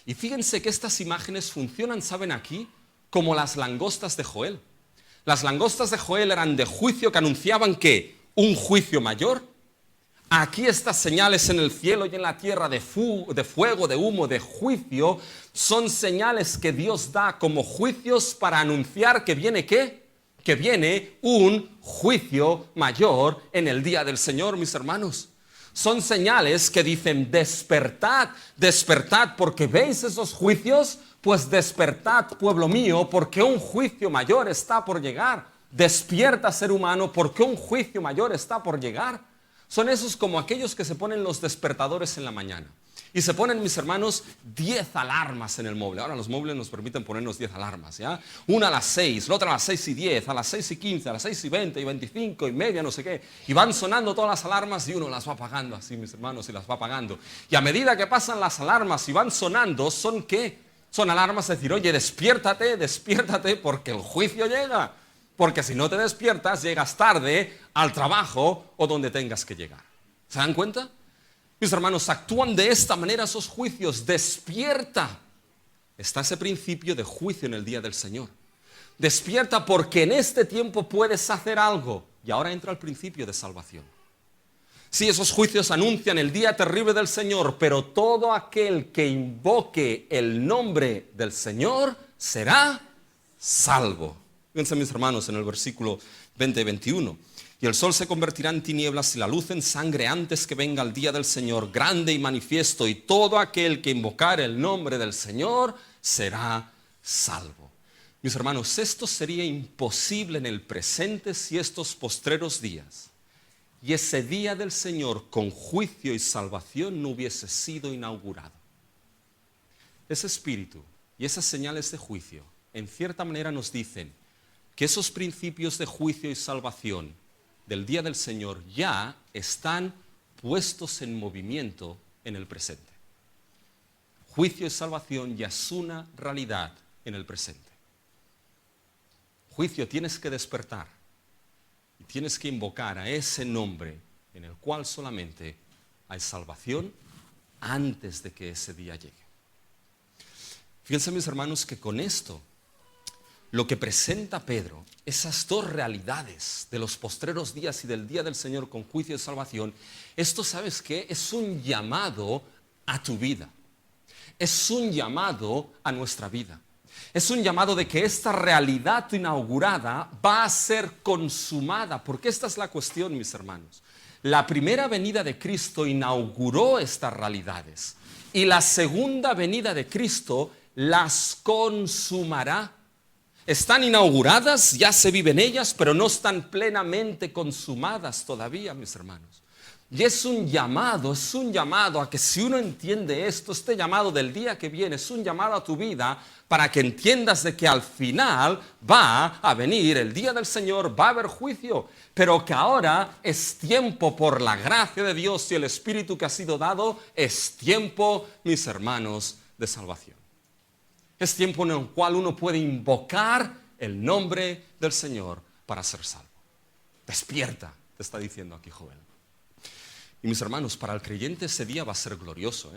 Y fíjense que estas imágenes funcionan, ¿saben aquí? Como las langostas de Joel. Las langostas de Joel eran de juicio, que anunciaban que un juicio mayor. Aquí estas señales en el cielo y en la tierra de fuego, de humo, de juicio, son señales que Dios da como juicios para anunciar que viene ¿qué? Que viene un juicio mayor en el día del Señor, mis hermanos. Son señales que dicen: despertad, despertad, porque veis esos juicios, pues despertad, pueblo mío, porque un juicio mayor está por llegar. Despierta, ser humano, porque un juicio mayor está por llegar. Son esos como aquellos que se ponen los despertadores en la mañana. Y se ponen, mis hermanos, 10 alarmas en el móvil. Ahora los móviles nos permiten ponernos 10 alarmas, ¿ya? Una a las 6, la otra a las 6:10, a las 6:15, a las 6:20 y 25 y media, no sé qué. Y van sonando todas las alarmas y uno las va apagando así, mis hermanos, y las va apagando. Y a medida que pasan las alarmas y van sonando, ¿son qué? Son alarmas de decir: oye, despiértate, despiértate, porque el juicio llega. Porque si no te despiertas, llegas tarde al trabajo o donde tengas que llegar. ¿Se dan cuenta? Mis hermanos, actúan de esta manera esos juicios. Despierta. Está ese principio de juicio en el día del Señor. Despierta, porque en este tiempo puedes hacer algo. Y ahora entra el principio de salvación. Sí, esos juicios anuncian el día terrible del Señor, pero todo aquel que invoque el nombre del Señor será salvo. Fíjense, mis hermanos, en el versículo 20 y 21. Y el sol se convertirá en tinieblas y la luz en sangre antes que venga el día del Señor, grande y manifiesto, y todo aquel que invocare el nombre del Señor será salvo. Mis hermanos, esto sería imposible en el presente si estos postreros días y ese día del Señor con juicio y salvación no hubiese sido inaugurado. Ese espíritu y esas señales de juicio, en cierta manera, nos dicen que esos principios de juicio y salvación del día del Señor ya están puestos en movimiento en el presente. Juicio y salvación ya es una realidad en el presente. Juicio, tienes que despertar y tienes que invocar a ese nombre en el cual solamente hay salvación antes de que ese día llegue. Fíjense, mis hermanos, que con esto lo que presenta Pedro, esas dos realidades de los postreros días y del día del Señor con juicio y salvación, esto, ¿sabes qué? Es un llamado a tu vida. Es un llamado a nuestra vida. Es un llamado de que esta realidad inaugurada va a ser consumada, porque esta es la cuestión, mis hermanos. La primera venida de Cristo inauguró estas realidades y la segunda venida de Cristo las consumará. Están inauguradas, ya se vive en ellas, pero no están plenamente consumadas todavía, mis hermanos. Y es un llamado a que si uno entiende esto, este llamado del día que viene, es un llamado a tu vida para que entiendas de que al final va a venir el día del Señor, va a haber juicio, pero que ahora es tiempo, por la gracia de Dios y el Espíritu que ha sido dado, es tiempo, mis hermanos, de salvación. Es tiempo en el cual uno puede invocar el nombre del Señor para ser salvo. Despierta, te está diciendo aquí Joel. Y mis hermanos, para el creyente ese día va a ser glorioso,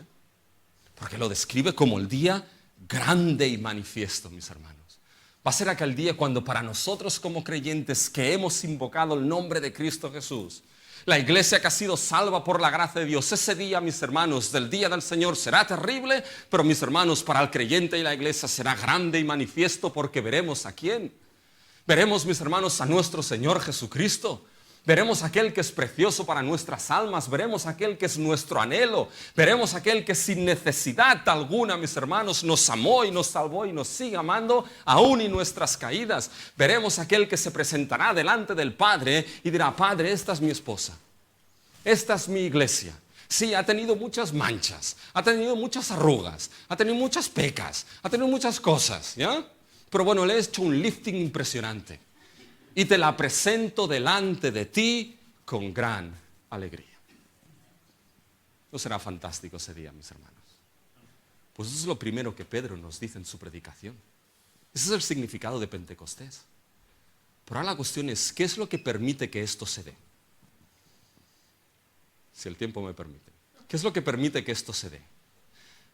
porque lo describe como el día grande y manifiesto, mis hermanos. Va a ser aquel día cuando para nosotros como creyentes que hemos invocado el nombre de Cristo Jesús, la iglesia que ha sido salva por la gracia de Dios, ese día, mis hermanos, del día del Señor será terrible, pero mis hermanos, para el creyente y la iglesia será grande y manifiesto, porque veremos a quién. Veremos, mis hermanos, a nuestro Señor Jesucristo. Veremos a aquel que es precioso para nuestras almas. Veremos a aquel que es nuestro anhelo. Veremos a aquel que sin necesidad alguna, mis hermanos, nos amó y nos salvó y nos sigue amando aún en nuestras caídas. Veremos a aquel que se presentará delante del Padre y dirá: Padre, esta es mi esposa. Esta es mi iglesia. Sí, ha tenido muchas manchas, ha tenido muchas arrugas, ha tenido muchas pecas, ha tenido muchas cosas, ¿ya? Pero bueno, le he hecho un lifting impresionante. Y te la presento delante de ti con gran alegría. ¿No será fantástico ese día, mis hermanos? Pues eso es lo primero que Pedro nos dice en su predicación. Ese es el significado de Pentecostés. Pero ahora la cuestión es, ¿qué es lo que permite que esto se dé? Si el tiempo me permite. ¿Qué es lo que permite que esto se dé?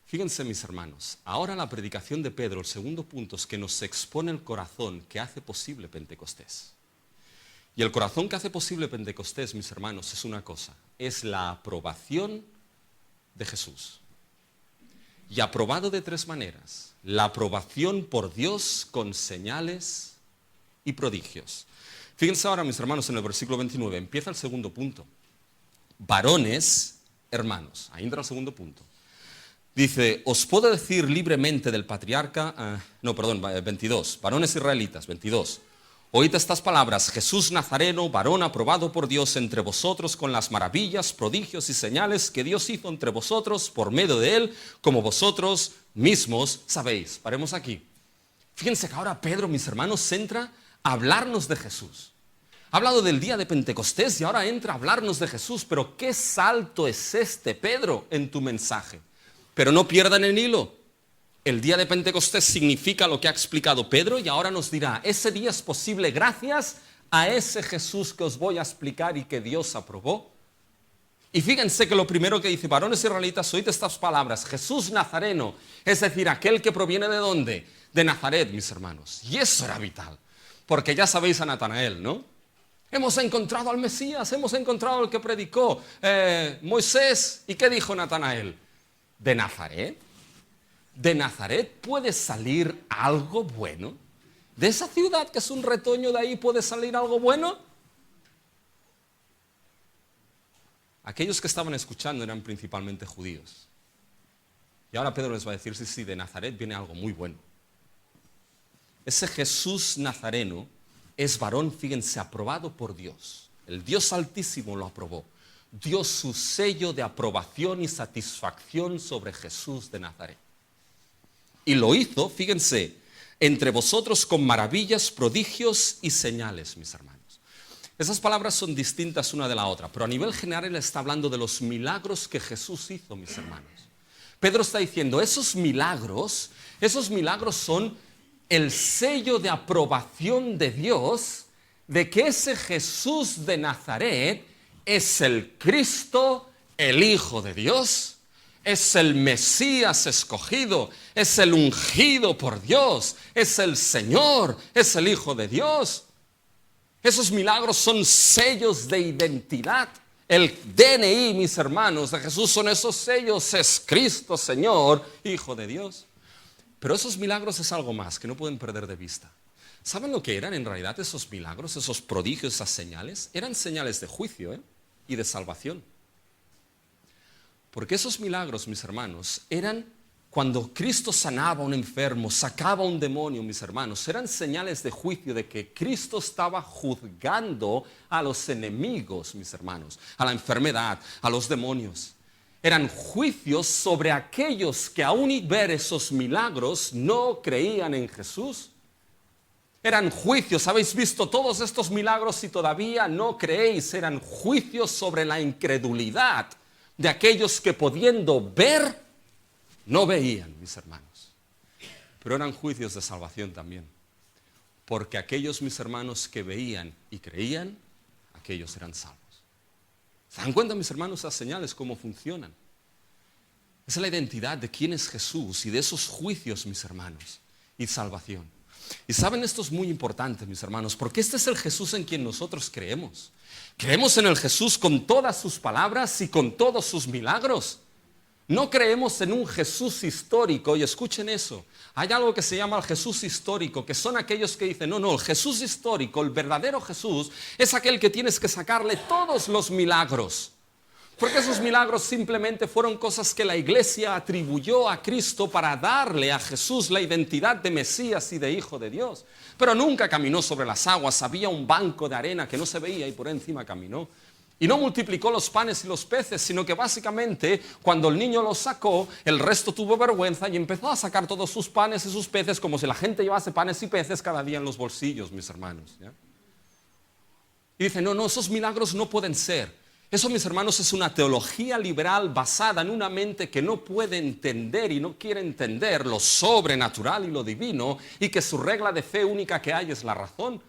Fíjense, mis hermanos, ahora la predicación de Pedro, el segundo punto es que nos expone el corazón que hace posible Pentecostés. Y el corazón que hace posible Pentecostés, mis hermanos, es una cosa: es la aprobación de Jesús. Y aprobado de tres maneras: la aprobación por Dios con señales y prodigios. Fíjense ahora, mis hermanos, en el versículo 29, empieza el segundo punto. Varones, hermanos. Ahí entra el segundo punto. Dice: os puedo decir libremente del patriarca, 22, varones israelitas, 22. Oíd estas palabras: Jesús Nazareno, varón aprobado por Dios entre vosotros con las maravillas, prodigios y señales que Dios hizo entre vosotros por medio de él, como vosotros mismos sabéis. Paremos aquí. Fíjense que ahora Pedro, mis hermanos, entra a hablarnos de Jesús. Ha hablado del día de Pentecostés y ahora entra a hablarnos de Jesús. Pero qué salto es este, Pedro, en tu mensaje. Pero no pierdan el hilo. El día de Pentecostés significa lo que ha explicado Pedro y ahora nos dirá: ese día es posible gracias a ese Jesús que os voy a explicar y que Dios aprobó. Y fíjense que lo primero que dice: varones israelitas, oíd estas palabras: Jesús Nazareno, es decir, aquel que proviene ¿de dónde? De Nazaret, mis hermanos. Y eso era vital, porque ya sabéis a Natanael, ¿no? Hemos encontrado al Mesías, hemos encontrado al que predicó Moisés. ¿Y qué dijo Natanael? ¿De Nazaret? ¿De Nazaret puede salir algo bueno? ¿De esa ciudad que es un retoño, de ahí puede salir algo bueno? Aquellos que estaban escuchando eran principalmente judíos. Y ahora Pedro les va a decir: sí, de Nazaret viene algo muy bueno. Ese Jesús Nazareno es varón, fíjense, aprobado por Dios. El Dios Altísimo lo aprobó. Dio su sello de aprobación y satisfacción sobre Jesús de Nazaret. Y lo hizo, fíjense, entre vosotros con maravillas, prodigios y señales, mis hermanos. Esas palabras son distintas una de la otra, pero a nivel general él está hablando de los milagros que Jesús hizo, mis hermanos. Pedro está diciendo: esos milagros son el sello de aprobación de Dios de que ese Jesús de Nazaret es el Cristo, el Hijo de Dios, es el Mesías escogido, es el ungido por Dios, es el Señor, es el Hijo de Dios. Esos milagros son sellos de identidad. El DNI, mis hermanos, de Jesús son esos sellos: es Cristo, Señor, Hijo de Dios. Pero esos milagros es algo más que no pueden perder de vista. ¿Saben lo que eran en realidad esos milagros, esos prodigios, esas señales? Eran señales de juicio y de salvación. Porque esos milagros, mis hermanos, eran cuando Cristo sanaba a un enfermo, sacaba a un demonio, mis hermanos, eran señales de juicio de que Cristo estaba juzgando a los enemigos, mis hermanos, a la enfermedad, a los demonios. Eran juicios sobre aquellos que aún y ver esos milagros no creían en Jesús. Eran juicios, habéis visto todos estos milagros y todavía no creéis. Eran juicios sobre la incredulidad de aquellos que pudiendo ver, no veían, mis hermanos. Pero eran juicios de salvación también. Porque aquellos, mis hermanos, que veían y creían, aquellos eran salvos. ¿Se dan cuenta, mis hermanos, esas señales, cómo funcionan? Esa es la identidad de quién es Jesús y de esos juicios, mis hermanos, y salvación. Y saben, esto es muy importante, mis hermanos, porque este es el Jesús en quien nosotros creemos. Creemos en el Jesús con todas sus palabras y con todos sus milagros. No creemos en un Jesús histórico, y escuchen eso, hay algo que se llama el Jesús histórico, que son aquellos que dicen, no, el Jesús histórico, el verdadero Jesús, es aquel que tienes que sacarle todos los milagros. Porque esos milagros simplemente fueron cosas que la iglesia atribuyó a Cristo para darle a Jesús la identidad de Mesías y de Hijo de Dios. Pero nunca caminó sobre las aguas, había un banco de arena que no se veía y por encima caminó. Y no multiplicó los panes y los peces, sino que básicamente cuando el niño los sacó, el resto tuvo vergüenza y empezó a sacar todos sus panes y sus peces como si la gente llevase panes y peces cada día en los bolsillos, mis hermanos. ¿Ya? Y dice, no, esos milagros no pueden ser. Eso, mis hermanos, es una teología liberal basada en una mente que no puede entender y no quiere entender lo sobrenatural y lo divino y que su regla de fe única que hay es la razón.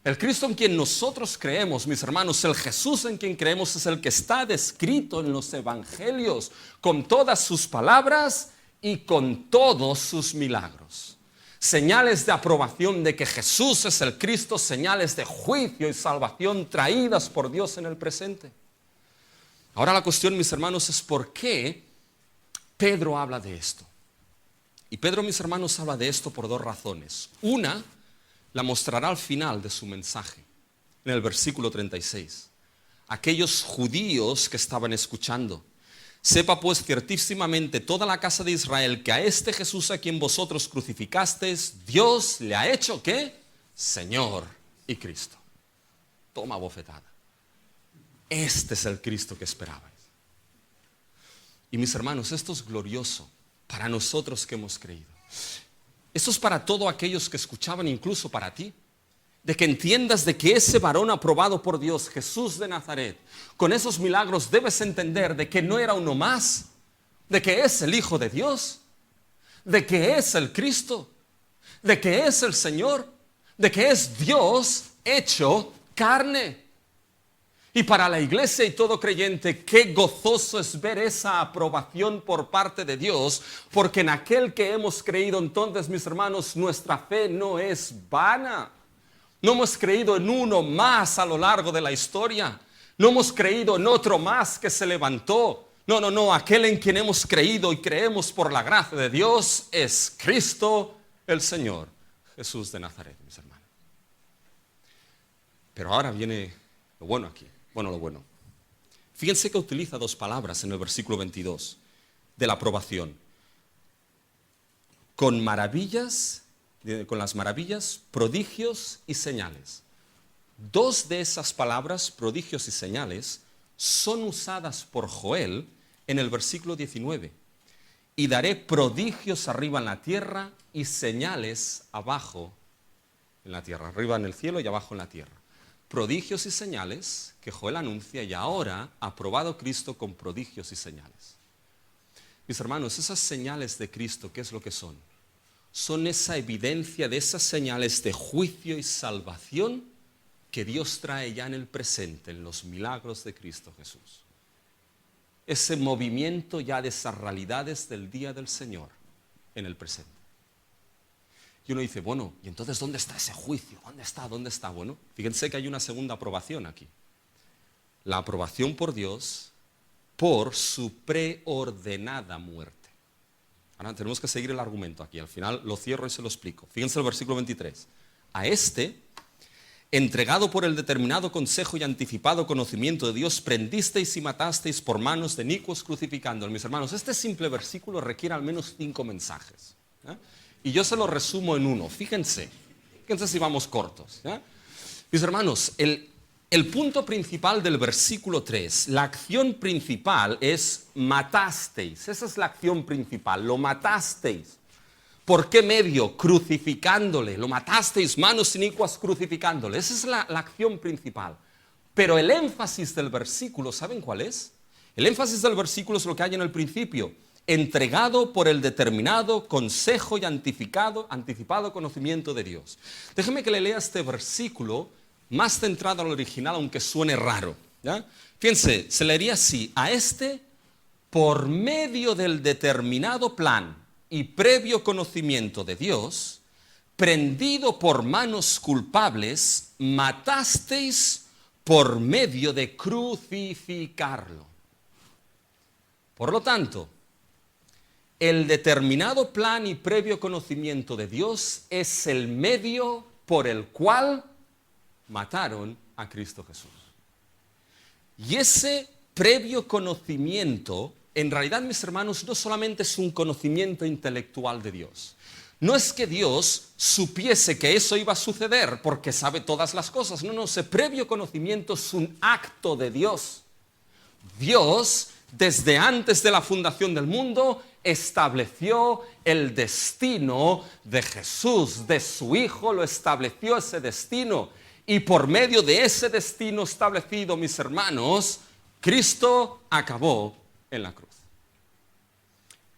El Cristo en quien nosotros creemos, mis hermanos, el Jesús en quien creemos es el que está descrito en los evangelios con todas sus palabras y con todos sus milagros. Señales de aprobación de que Jesús es el Cristo, señales de juicio y salvación traídas por Dios en el presente. Ahora la cuestión, mis hermanos, es por qué Pedro habla de esto. Y Pedro, mis hermanos, habla de esto por dos razones. Una la mostrará al final de su mensaje, en el versículo 36. Aquellos judíos que estaban escuchando, sepa pues ciertísimamente toda la casa de Israel que a este Jesús a quien vosotros crucificasteis, Dios le ha hecho ¿qué? Señor y Cristo. Toma bofetada. Este es el Cristo que esperabais. Y mis hermanos, esto es glorioso para nosotros que hemos creído. Esto es para todos aquellos que escuchaban, incluso para ti, de que entiendas de que ese varón aprobado por Dios, Jesús de Nazaret, con esos milagros debes entender de que no era uno más, de que es el Hijo de Dios, de que es el Cristo, de que es el Señor, de que es Dios hecho carne. Y para la iglesia y todo creyente, qué gozoso es ver esa aprobación por parte de Dios, porque en aquel que hemos creído, entonces, mis hermanos, nuestra fe no es vana. No hemos creído en uno más a lo largo de la historia. No hemos creído en otro más que se levantó. No, aquel en quien hemos creído y creemos por la gracia de Dios es Cristo el Señor, Jesús de Nazaret, mis hermanos. Pero ahora viene lo bueno aquí. Lo bueno. Fíjense que utiliza dos palabras en el versículo 22 de la aprobación. Con las maravillas, prodigios y señales. Dos de esas palabras, prodigios y señales, son usadas por Joel en el versículo 19. Y daré prodigios arriba en la tierra y señales abajo en la tierra. Arriba en el cielo y abajo en la tierra. Prodigios y señales que Joel anuncia y ahora ha aprobado Cristo con prodigios y señales. Mis hermanos, esas señales de Cristo, ¿qué es lo que son? Son esa evidencia de esas señales de juicio y salvación que Dios trae ya en el presente, en los milagros de Cristo Jesús. Ese movimiento ya de esas realidades del día del Señor en el presente. Y uno dice, ¿y entonces dónde está ese juicio? ¿Dónde está? Bueno, fíjense que hay una segunda aprobación aquí. La aprobación por Dios por su preordenada muerte. Ahora tenemos que seguir el argumento aquí. Al final lo cierro y se lo explico. Fíjense el versículo 23. A este, entregado por el determinado consejo y anticipado conocimiento de Dios, prendisteis y matasteis por manos de inicuos crucificándolo. Mis hermanos, este simple versículo requiere al menos 5 mensajes. Y yo se lo resumo en uno. Fíjense si vamos cortos. Mis hermanos, el punto principal del versículo 3, la acción principal es matasteis. Esa es la acción principal, lo matasteis. ¿Por qué medio? Crucificándole. Lo matasteis, manos inicuas crucificándole. Esa es la acción principal. Pero el énfasis del versículo, ¿saben cuál es? El énfasis del versículo es lo que hay en el principio. Entregado por el determinado consejo y anticipado conocimiento de Dios. Déjeme que le lea este versículo más centrado al original, aunque suene raro. ¿Ya? Fíjense, se leería así: a este, por medio del determinado plan y previo conocimiento de Dios, prendido por manos culpables, matasteis por medio de crucificarlo. Por lo tanto, el determinado plan y previo conocimiento de Dios es el medio por el cual mataron a Cristo Jesús. Y ese previo conocimiento, en realidad, mis hermanos, no solamente es un conocimiento intelectual de Dios. No es que Dios supiese que eso iba a suceder porque sabe todas las cosas. No, ese previo conocimiento es un acto de Dios. Dios, desde antes de la fundación del mundo, estableció el destino de Jesús, de su Hijo, lo estableció ese destino. Y por medio de ese destino establecido, mis hermanos, Cristo acabó en la cruz.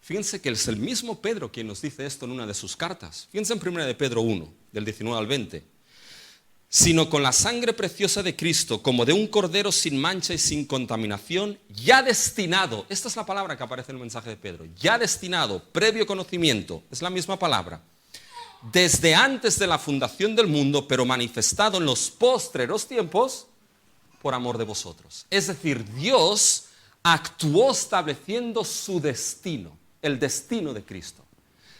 Fíjense que es el mismo Pedro quien nos dice esto en una de sus cartas. Fíjense en 1 de Pedro 1, del 19 al 20. Sino con la sangre preciosa de Cristo, como de un cordero sin mancha y sin contaminación, ya destinado, esta es la palabra que aparece en el mensaje de Pedro, ya destinado, previo conocimiento, es la misma palabra, desde antes de la fundación del mundo, pero manifestado en los postreros tiempos, por amor de vosotros. Es decir, Dios actuó estableciendo su destino, el destino de Cristo,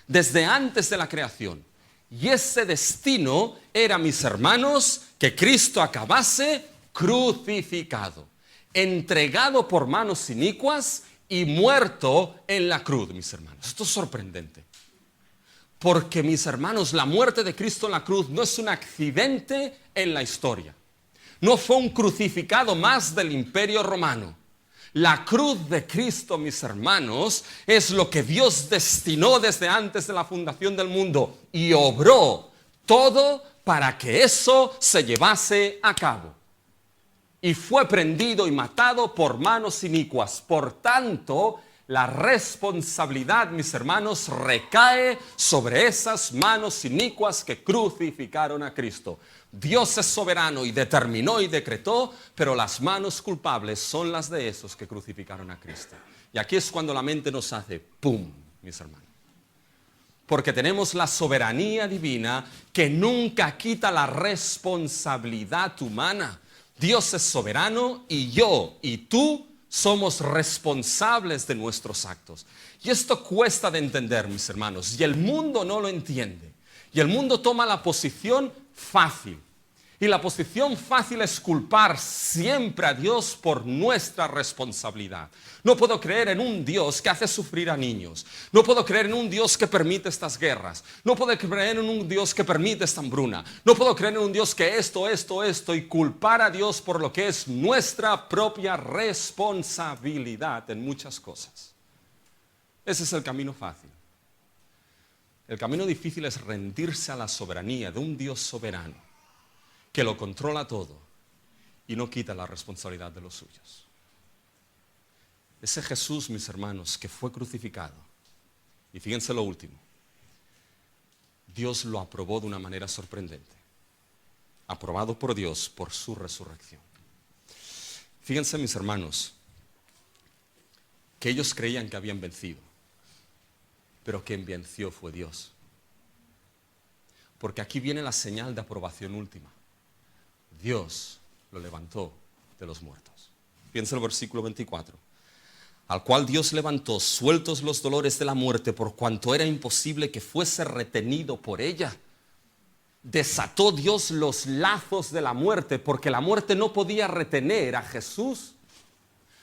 desde antes de la creación. Y ese destino era, mis hermanos, que Cristo acabase crucificado, entregado por manos inicuas y muerto en la cruz, mis hermanos. Esto es sorprendente. Porque, mis hermanos, la muerte de Cristo en la cruz no es un accidente en la historia. No fue un crucificado más del Imperio Romano. La cruz de Cristo, mis hermanos, es lo que Dios destinó desde antes de la fundación del mundo y obró todo para que eso se llevase a cabo. Y fue prendido y matado por manos inicuas. Por tanto, la responsabilidad, mis hermanos, recae sobre esas manos inicuas que crucificaron a Cristo. Dios es soberano y determinó y decretó, pero las manos culpables son las de esos que crucificaron a Cristo. Y aquí es cuando la mente nos hace ¡pum!, mis hermanos. Porque tenemos la soberanía divina que nunca quita la responsabilidad humana. Dios es soberano y yo y tú somos responsables de nuestros actos. Y esto cuesta de entender, mis hermanos, y el mundo no lo entiende. Y el mundo toma la posición fácil. Y la posición fácil es culpar siempre a Dios por nuestra responsabilidad. No puedo creer en un Dios que hace sufrir a niños. No puedo creer en un Dios que permite estas guerras. No puedo creer en un Dios que permite esta hambruna. No puedo creer en un Dios que esto y culpar a Dios por lo que es nuestra propia responsabilidad en muchas cosas. Ese es el camino fácil. El camino difícil es rendirse a la soberanía de un Dios soberano que lo controla todo y no quita la responsabilidad de los suyos. Ese Jesús, mis hermanos, que fue crucificado, y fíjense lo último, Dios lo aprobó de una manera sorprendente. Aprobado por Dios por su resurrección. Fíjense, mis hermanos, que ellos creían que habían vencido, pero quien venció fue Dios. Porque aquí viene la señal de aprobación última. Dios lo levantó de los muertos. Piensa el versículo 24. Al cual Dios levantó, sueltos los dolores de la muerte, por cuanto era imposible que fuese retenido por ella. Desató Dios los lazos de la muerte, porque la muerte no podía retener a Jesús.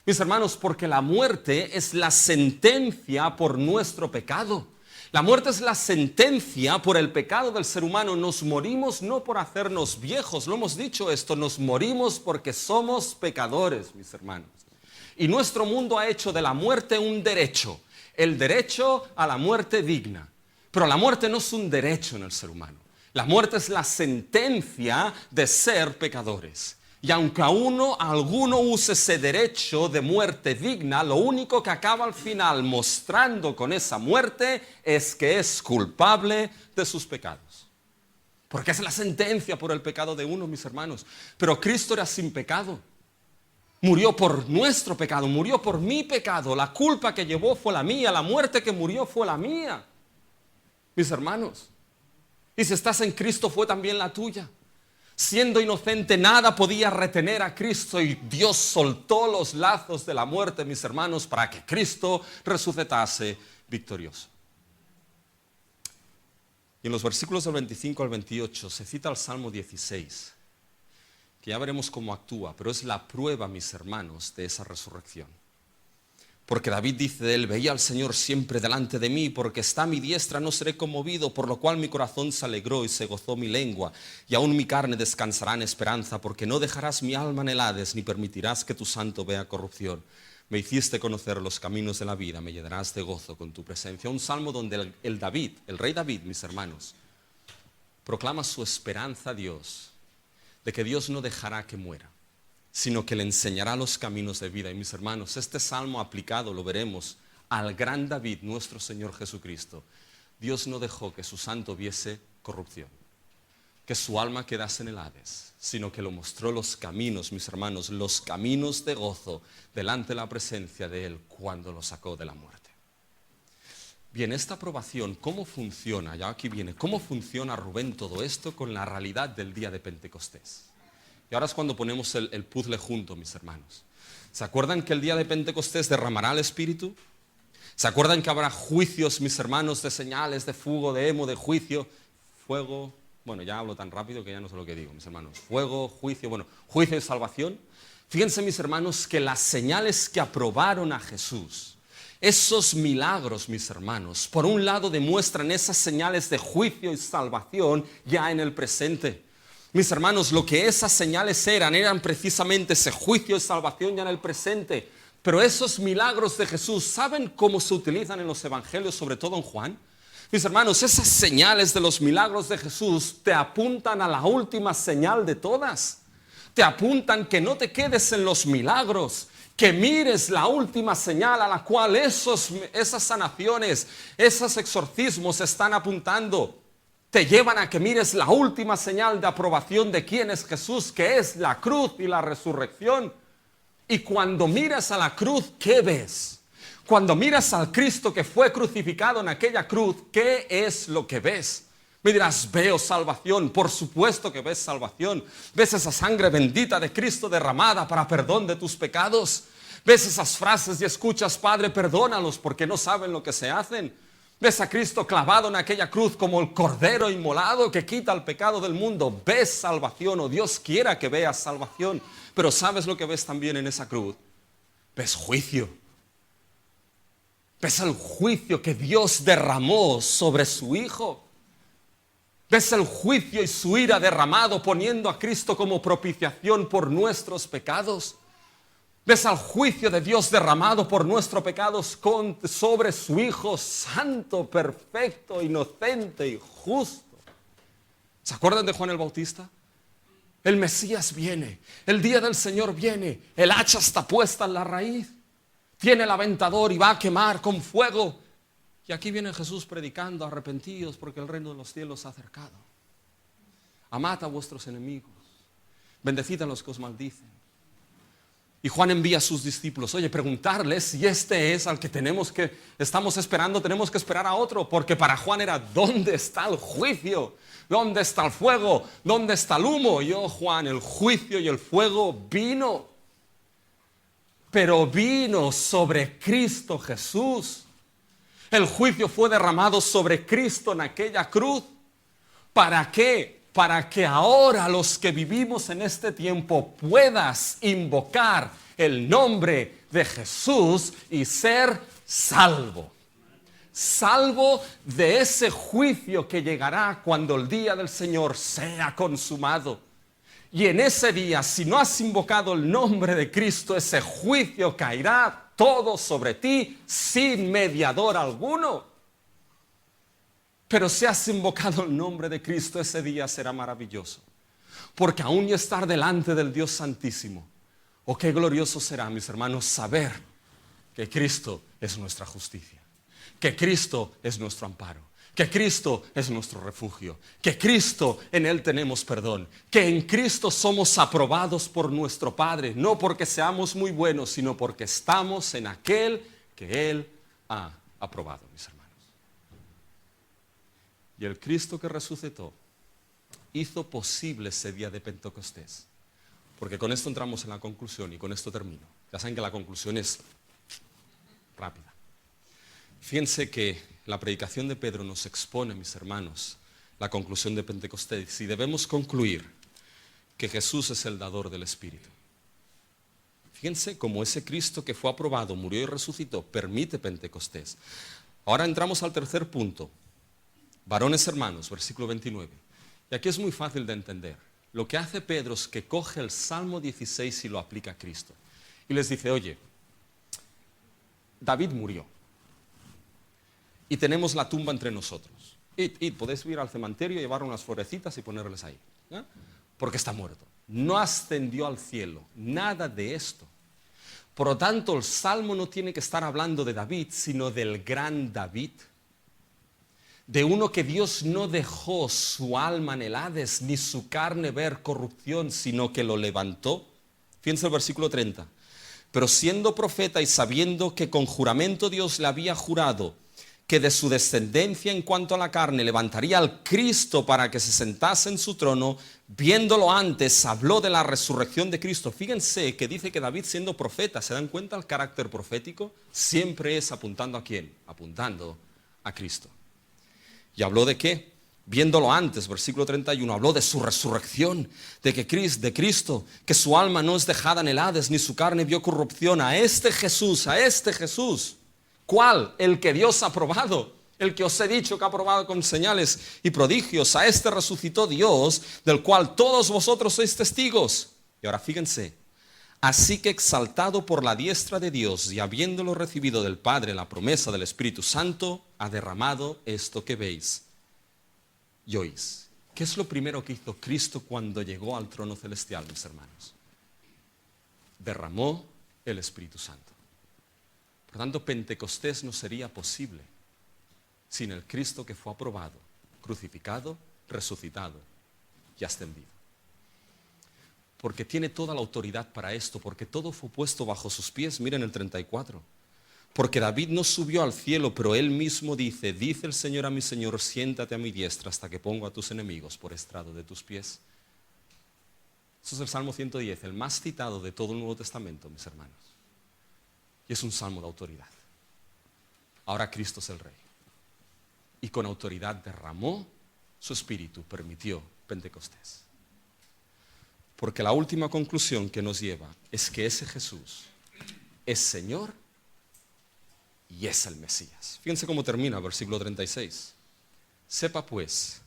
Mis hermanos, porque la muerte es la sentencia por nuestro pecado. La muerte es la sentencia por el pecado del ser humano. Nos morimos no por hacernos viejos, lo hemos dicho esto, nos morimos porque somos pecadores, mis hermanos. Y nuestro mundo ha hecho de la muerte un derecho, el derecho a la muerte digna. Pero la muerte no es un derecho en el ser humano. La muerte es la sentencia de ser pecadores. Y aunque alguno use ese derecho de muerte digna, lo único que acaba al final mostrando con esa muerte es que es culpable de sus pecados. Porque es la sentencia por el pecado de uno, mis hermanos. Pero Cristo era sin pecado. Murió por nuestro pecado, murió por mi pecado. La culpa que llevó fue la mía, la muerte que murió fue la mía. Mis hermanos. Y si estás en Cristo fue también la tuya. Siendo inocente, nada podía retener a Cristo y Dios soltó los lazos de la muerte, mis hermanos, para que Cristo resucitase victorioso. Y en los versículos del 25 al 28 se cita el Salmo 16, que ya veremos cómo actúa, pero es la prueba, mis hermanos, de esa resurrección. Porque David dice de él: veía al Señor siempre delante de mí, porque está a mi diestra no seré conmovido, por lo cual mi corazón se alegró y se gozó mi lengua, y aún mi carne descansará en esperanza, porque no dejarás mi alma en el Hades, ni permitirás que tu santo vea corrupción. Me hiciste conocer los caminos de la vida, me llenarás de gozo con tu presencia. Un salmo donde el rey David, mis hermanos, proclama su esperanza a Dios, de que Dios no dejará que muera, sino que le enseñará los caminos de vida. Y mis hermanos, este salmo aplicado, lo veremos, al gran David, nuestro Señor Jesucristo. Dios no dejó que su santo viese corrupción, que su alma quedase en el Hades, sino que lo mostró los caminos, mis hermanos, los caminos de gozo delante de la presencia de Él cuando lo sacó de la muerte. Bien, esta aprobación, ¿cómo funciona? Ya aquí viene, ¿cómo funciona, Rubén, todo esto con la realidad del día de Pentecostés? Y ahora es cuando ponemos el puzzle junto, mis hermanos. ¿Se acuerdan que el día de Pentecostés derramará el Espíritu? ¿Se acuerdan que habrá juicios, mis hermanos, de señales, de fuego, de hemo, de juicio, fuego? Bueno, ya hablo tan rápido que ya no sé lo que digo, mis hermanos. Fuego, juicio, juicio y salvación. Fíjense, mis hermanos, que las señales que aprobaron a Jesús, esos milagros, mis hermanos, por un lado demuestran esas señales de juicio y salvación ya en el presente. Mis hermanos, lo que esas señales eran precisamente ese juicio y salvación ya en el presente. Pero esos milagros de Jesús, ¿saben cómo se utilizan en los evangelios, sobre todo en Juan? Mis hermanos, esas señales de los milagros de Jesús te apuntan a la última señal de todas. Te apuntan que no te quedes en los milagros, que mires la última señal a la cual esas sanaciones, esos exorcismos están apuntando. Te llevan a que mires la última señal de aprobación de quién es Jesús, que es la cruz y la resurrección. Y cuando miras a la cruz, ¿qué ves? Cuando miras al Cristo que fue crucificado en aquella cruz, ¿qué es lo que ves? Me dirás, veo salvación. Por supuesto que ves salvación. Ves esa sangre bendita de Cristo derramada para perdón de tus pecados. Ves esas frases y escuchas: Padre, perdónalos porque no saben lo que se hacen. Ves a Cristo clavado en aquella cruz como el cordero inmolado que quita el pecado del mundo. Ves salvación, o Dios quiera que veas salvación. Pero ¿sabes lo que ves también en esa cruz? Ves juicio. Ves el juicio que Dios derramó sobre su Hijo. Ves el juicio y su ira derramado poniendo a Cristo como propiciación por nuestros pecados. Ves al juicio de Dios derramado por nuestros pecados sobre su Hijo santo, perfecto, inocente y justo. ¿Se acuerdan de Juan el Bautista? El Mesías viene, el día del Señor viene, el hacha está puesta en la raíz, tiene el aventador y va a quemar con fuego. Y aquí viene Jesús predicando: arrepentidos porque el reino de los cielos se ha acercado. Amad a vuestros enemigos, bendecid a los que os maldicen. Y Juan envía a sus discípulos: oye, preguntarles si este es al que estamos esperando. Tenemos que esperar a otro, porque para Juan era: ¿dónde está el juicio? ¿Dónde está el fuego? ¿Dónde está el humo? Y Juan, el juicio y el fuego vino, pero vino sobre Cristo Jesús. El juicio fue derramado sobre Cristo en aquella cruz. ¿Para qué? Para que ahora los que vivimos en este tiempo puedas invocar el nombre de Jesús y ser salvo. Salvo de ese juicio que llegará cuando el día del Señor sea consumado. Y en ese día, si no has invocado el nombre de Cristo, ese juicio caerá todo sobre ti sin mediador alguno. Pero si has invocado el nombre de Cristo, ese día será maravilloso. Porque aún y estar delante del Dios Santísimo, oh, qué glorioso será, mis hermanos, saber que Cristo es nuestra justicia, que Cristo es nuestro amparo, que Cristo es nuestro refugio, que Cristo, en Él tenemos perdón, que en Cristo somos aprobados por nuestro Padre, no porque seamos muy buenos, sino porque estamos en aquel que Él ha aprobado, mis hermanos. Y el Cristo que resucitó hizo posible ese día de Pentecostés. Porque con esto entramos en la conclusión y con esto termino. Ya saben que la conclusión es rápida. Fíjense que la predicación de Pedro nos expone, mis hermanos, la conclusión de Pentecostés. Y debemos concluir que Jesús es el dador del Espíritu. Fíjense cómo ese Cristo que fue aprobado, murió y resucitó, permite Pentecostés. Ahora entramos al tercer punto. Varones hermanos, versículo 29. Y aquí es muy fácil de entender. Lo que hace Pedro es que coge el Salmo 16 y lo aplica a Cristo. Y les dice, oye, David murió. Y tenemos la tumba entre nosotros. Id, podéis ir al cementerio, llevar unas florecitas y ponerles ahí. ¿Eh? Porque está muerto. No ascendió al cielo. Nada de esto. Por lo tanto, el Salmo no tiene que estar hablando de David, sino del gran David. De uno que Dios no dejó su alma en el Hades, ni su carne ver corrupción, sino que lo levantó. Fíjense el versículo 30. Pero siendo profeta y sabiendo que con juramento Dios le había jurado que de su descendencia en cuanto a la carne levantaría al Cristo para que se sentase en su trono, viéndolo antes, habló de la resurrección de Cristo. Fíjense que dice que David, siendo profeta, ¿se dan cuenta el carácter profético? Siempre es apuntando ¿a quién? Apuntando a Cristo. ¿Y habló de qué? Viéndolo antes, versículo 31, habló de su resurrección, de Cristo, que su alma no es dejada en el Hades, ni su carne vio corrupción. A este Jesús. ¿Cuál? El que Dios ha aprobado, el que os he dicho que ha aprobado con señales y prodigios. A este resucitó Dios, del cual todos vosotros sois testigos. Y ahora fíjense, así que exaltado por la diestra de Dios y habiéndolo recibido del Padre la promesa del Espíritu Santo, ha derramado esto que veis y oís. ¿Qué es lo primero que hizo Cristo cuando llegó al trono celestial, mis hermanos? Derramó el Espíritu Santo. Por tanto, Pentecostés no sería posible sin el Cristo que fue aprobado, crucificado, resucitado y ascendido. Porque tiene toda la autoridad para esto, porque todo fue puesto bajo sus pies. Miren el 34. Porque David no subió al cielo, pero él mismo dice el Señor a mi Señor, siéntate a mi diestra hasta que pongo a tus enemigos por estrado de tus pies. Eso es el Salmo 110, el más citado de todo el Nuevo Testamento, mis hermanos. Y es un salmo de autoridad. Ahora Cristo es el Rey. Y con autoridad derramó su Espíritu, permitió Pentecostés. Porque la última conclusión que nos lleva es que ese Jesús es Señor y es el Mesías. Fíjense cómo termina el versículo 36. Sepa pues,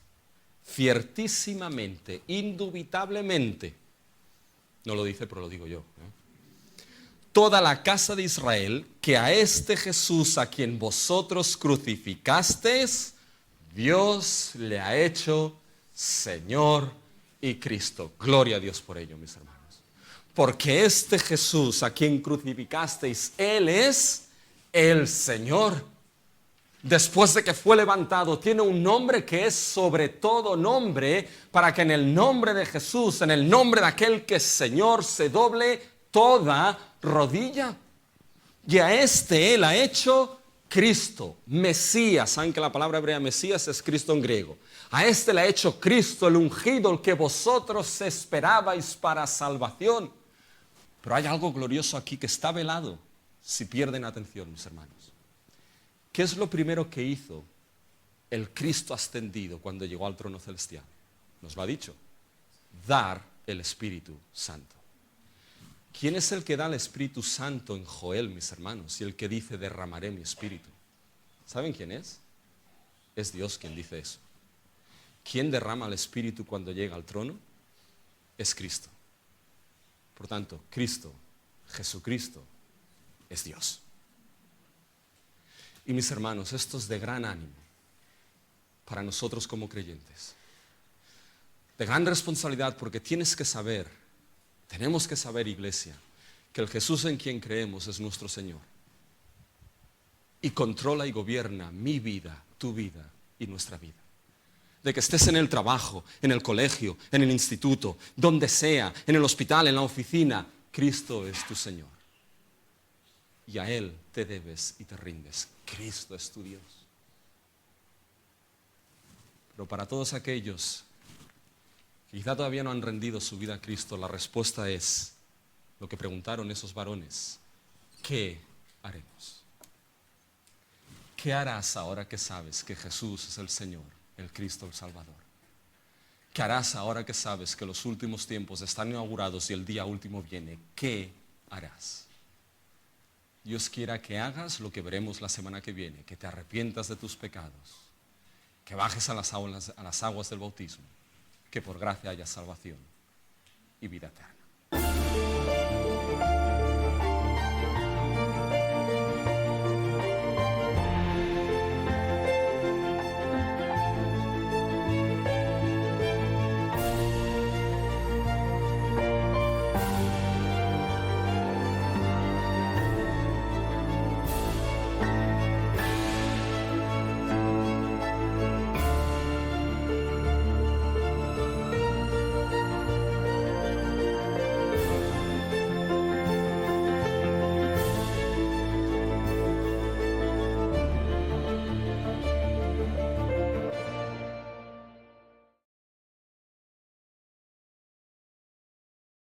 ciertísimamente, indubitablemente, no lo dice pero lo digo yo, toda la casa de Israel, que a este Jesús a quien vosotros crucificasteis, Dios le ha hecho Señor y Cristo. Gloria a Dios por ello, mis hermanos. Porque este Jesús a quien crucificasteis, Él es el Señor. Después de que fue levantado, tiene un nombre que es sobre todo nombre, para que en el nombre de Jesús, en el nombre de aquel que es Señor, se doble toda rodilla. Y a este Él ha hecho Cristo, Mesías. Saben que la palabra hebrea Mesías es Cristo en griego. A este le ha hecho Cristo, el ungido, el que vosotros esperabais para salvación. Pero hay algo glorioso aquí que está velado si pierden atención, mis hermanos. ¿Qué es lo primero que hizo el Cristo ascendido cuando llegó al trono celestial? Nos lo ha dicho. Dar el Espíritu Santo. ¿Quién es el que da el Espíritu Santo en Joel, mis hermanos? Y el que dice, derramaré mi Espíritu. ¿Saben quién es? Es Dios quien dice eso. ¿Quién derrama el Espíritu cuando llega al trono? Es Cristo. Por tanto, Cristo, Jesucristo, es Dios. Y mis hermanos, esto es de gran ánimo para nosotros como creyentes. De gran responsabilidad, porque tenemos que saber, iglesia, que el Jesús en quien creemos es nuestro Señor. Y controla y gobierna mi vida, tu vida y nuestra vida. De que estés en el trabajo, en el colegio, en el instituto, donde sea, en el hospital, en la oficina, Cristo es tu Señor. Y a Él te debes y te rindes. Cristo es tu Dios. Pero para todos aquellos que quizá todavía no han rendido su vida a Cristo, la respuesta es lo que preguntaron esos varones: ¿qué haremos? ¿Qué harás ahora que sabes que Jesús es el Señor, el Cristo, el Salvador? ¿Qué harás ahora que sabes que los últimos tiempos están inaugurados y el día último viene? ¿Qué harás? Dios quiera que hagas lo que veremos la semana que viene, que te arrepientas de tus pecados, que bajes a las aguas del bautismo, que por gracia haya salvación y vida eterna.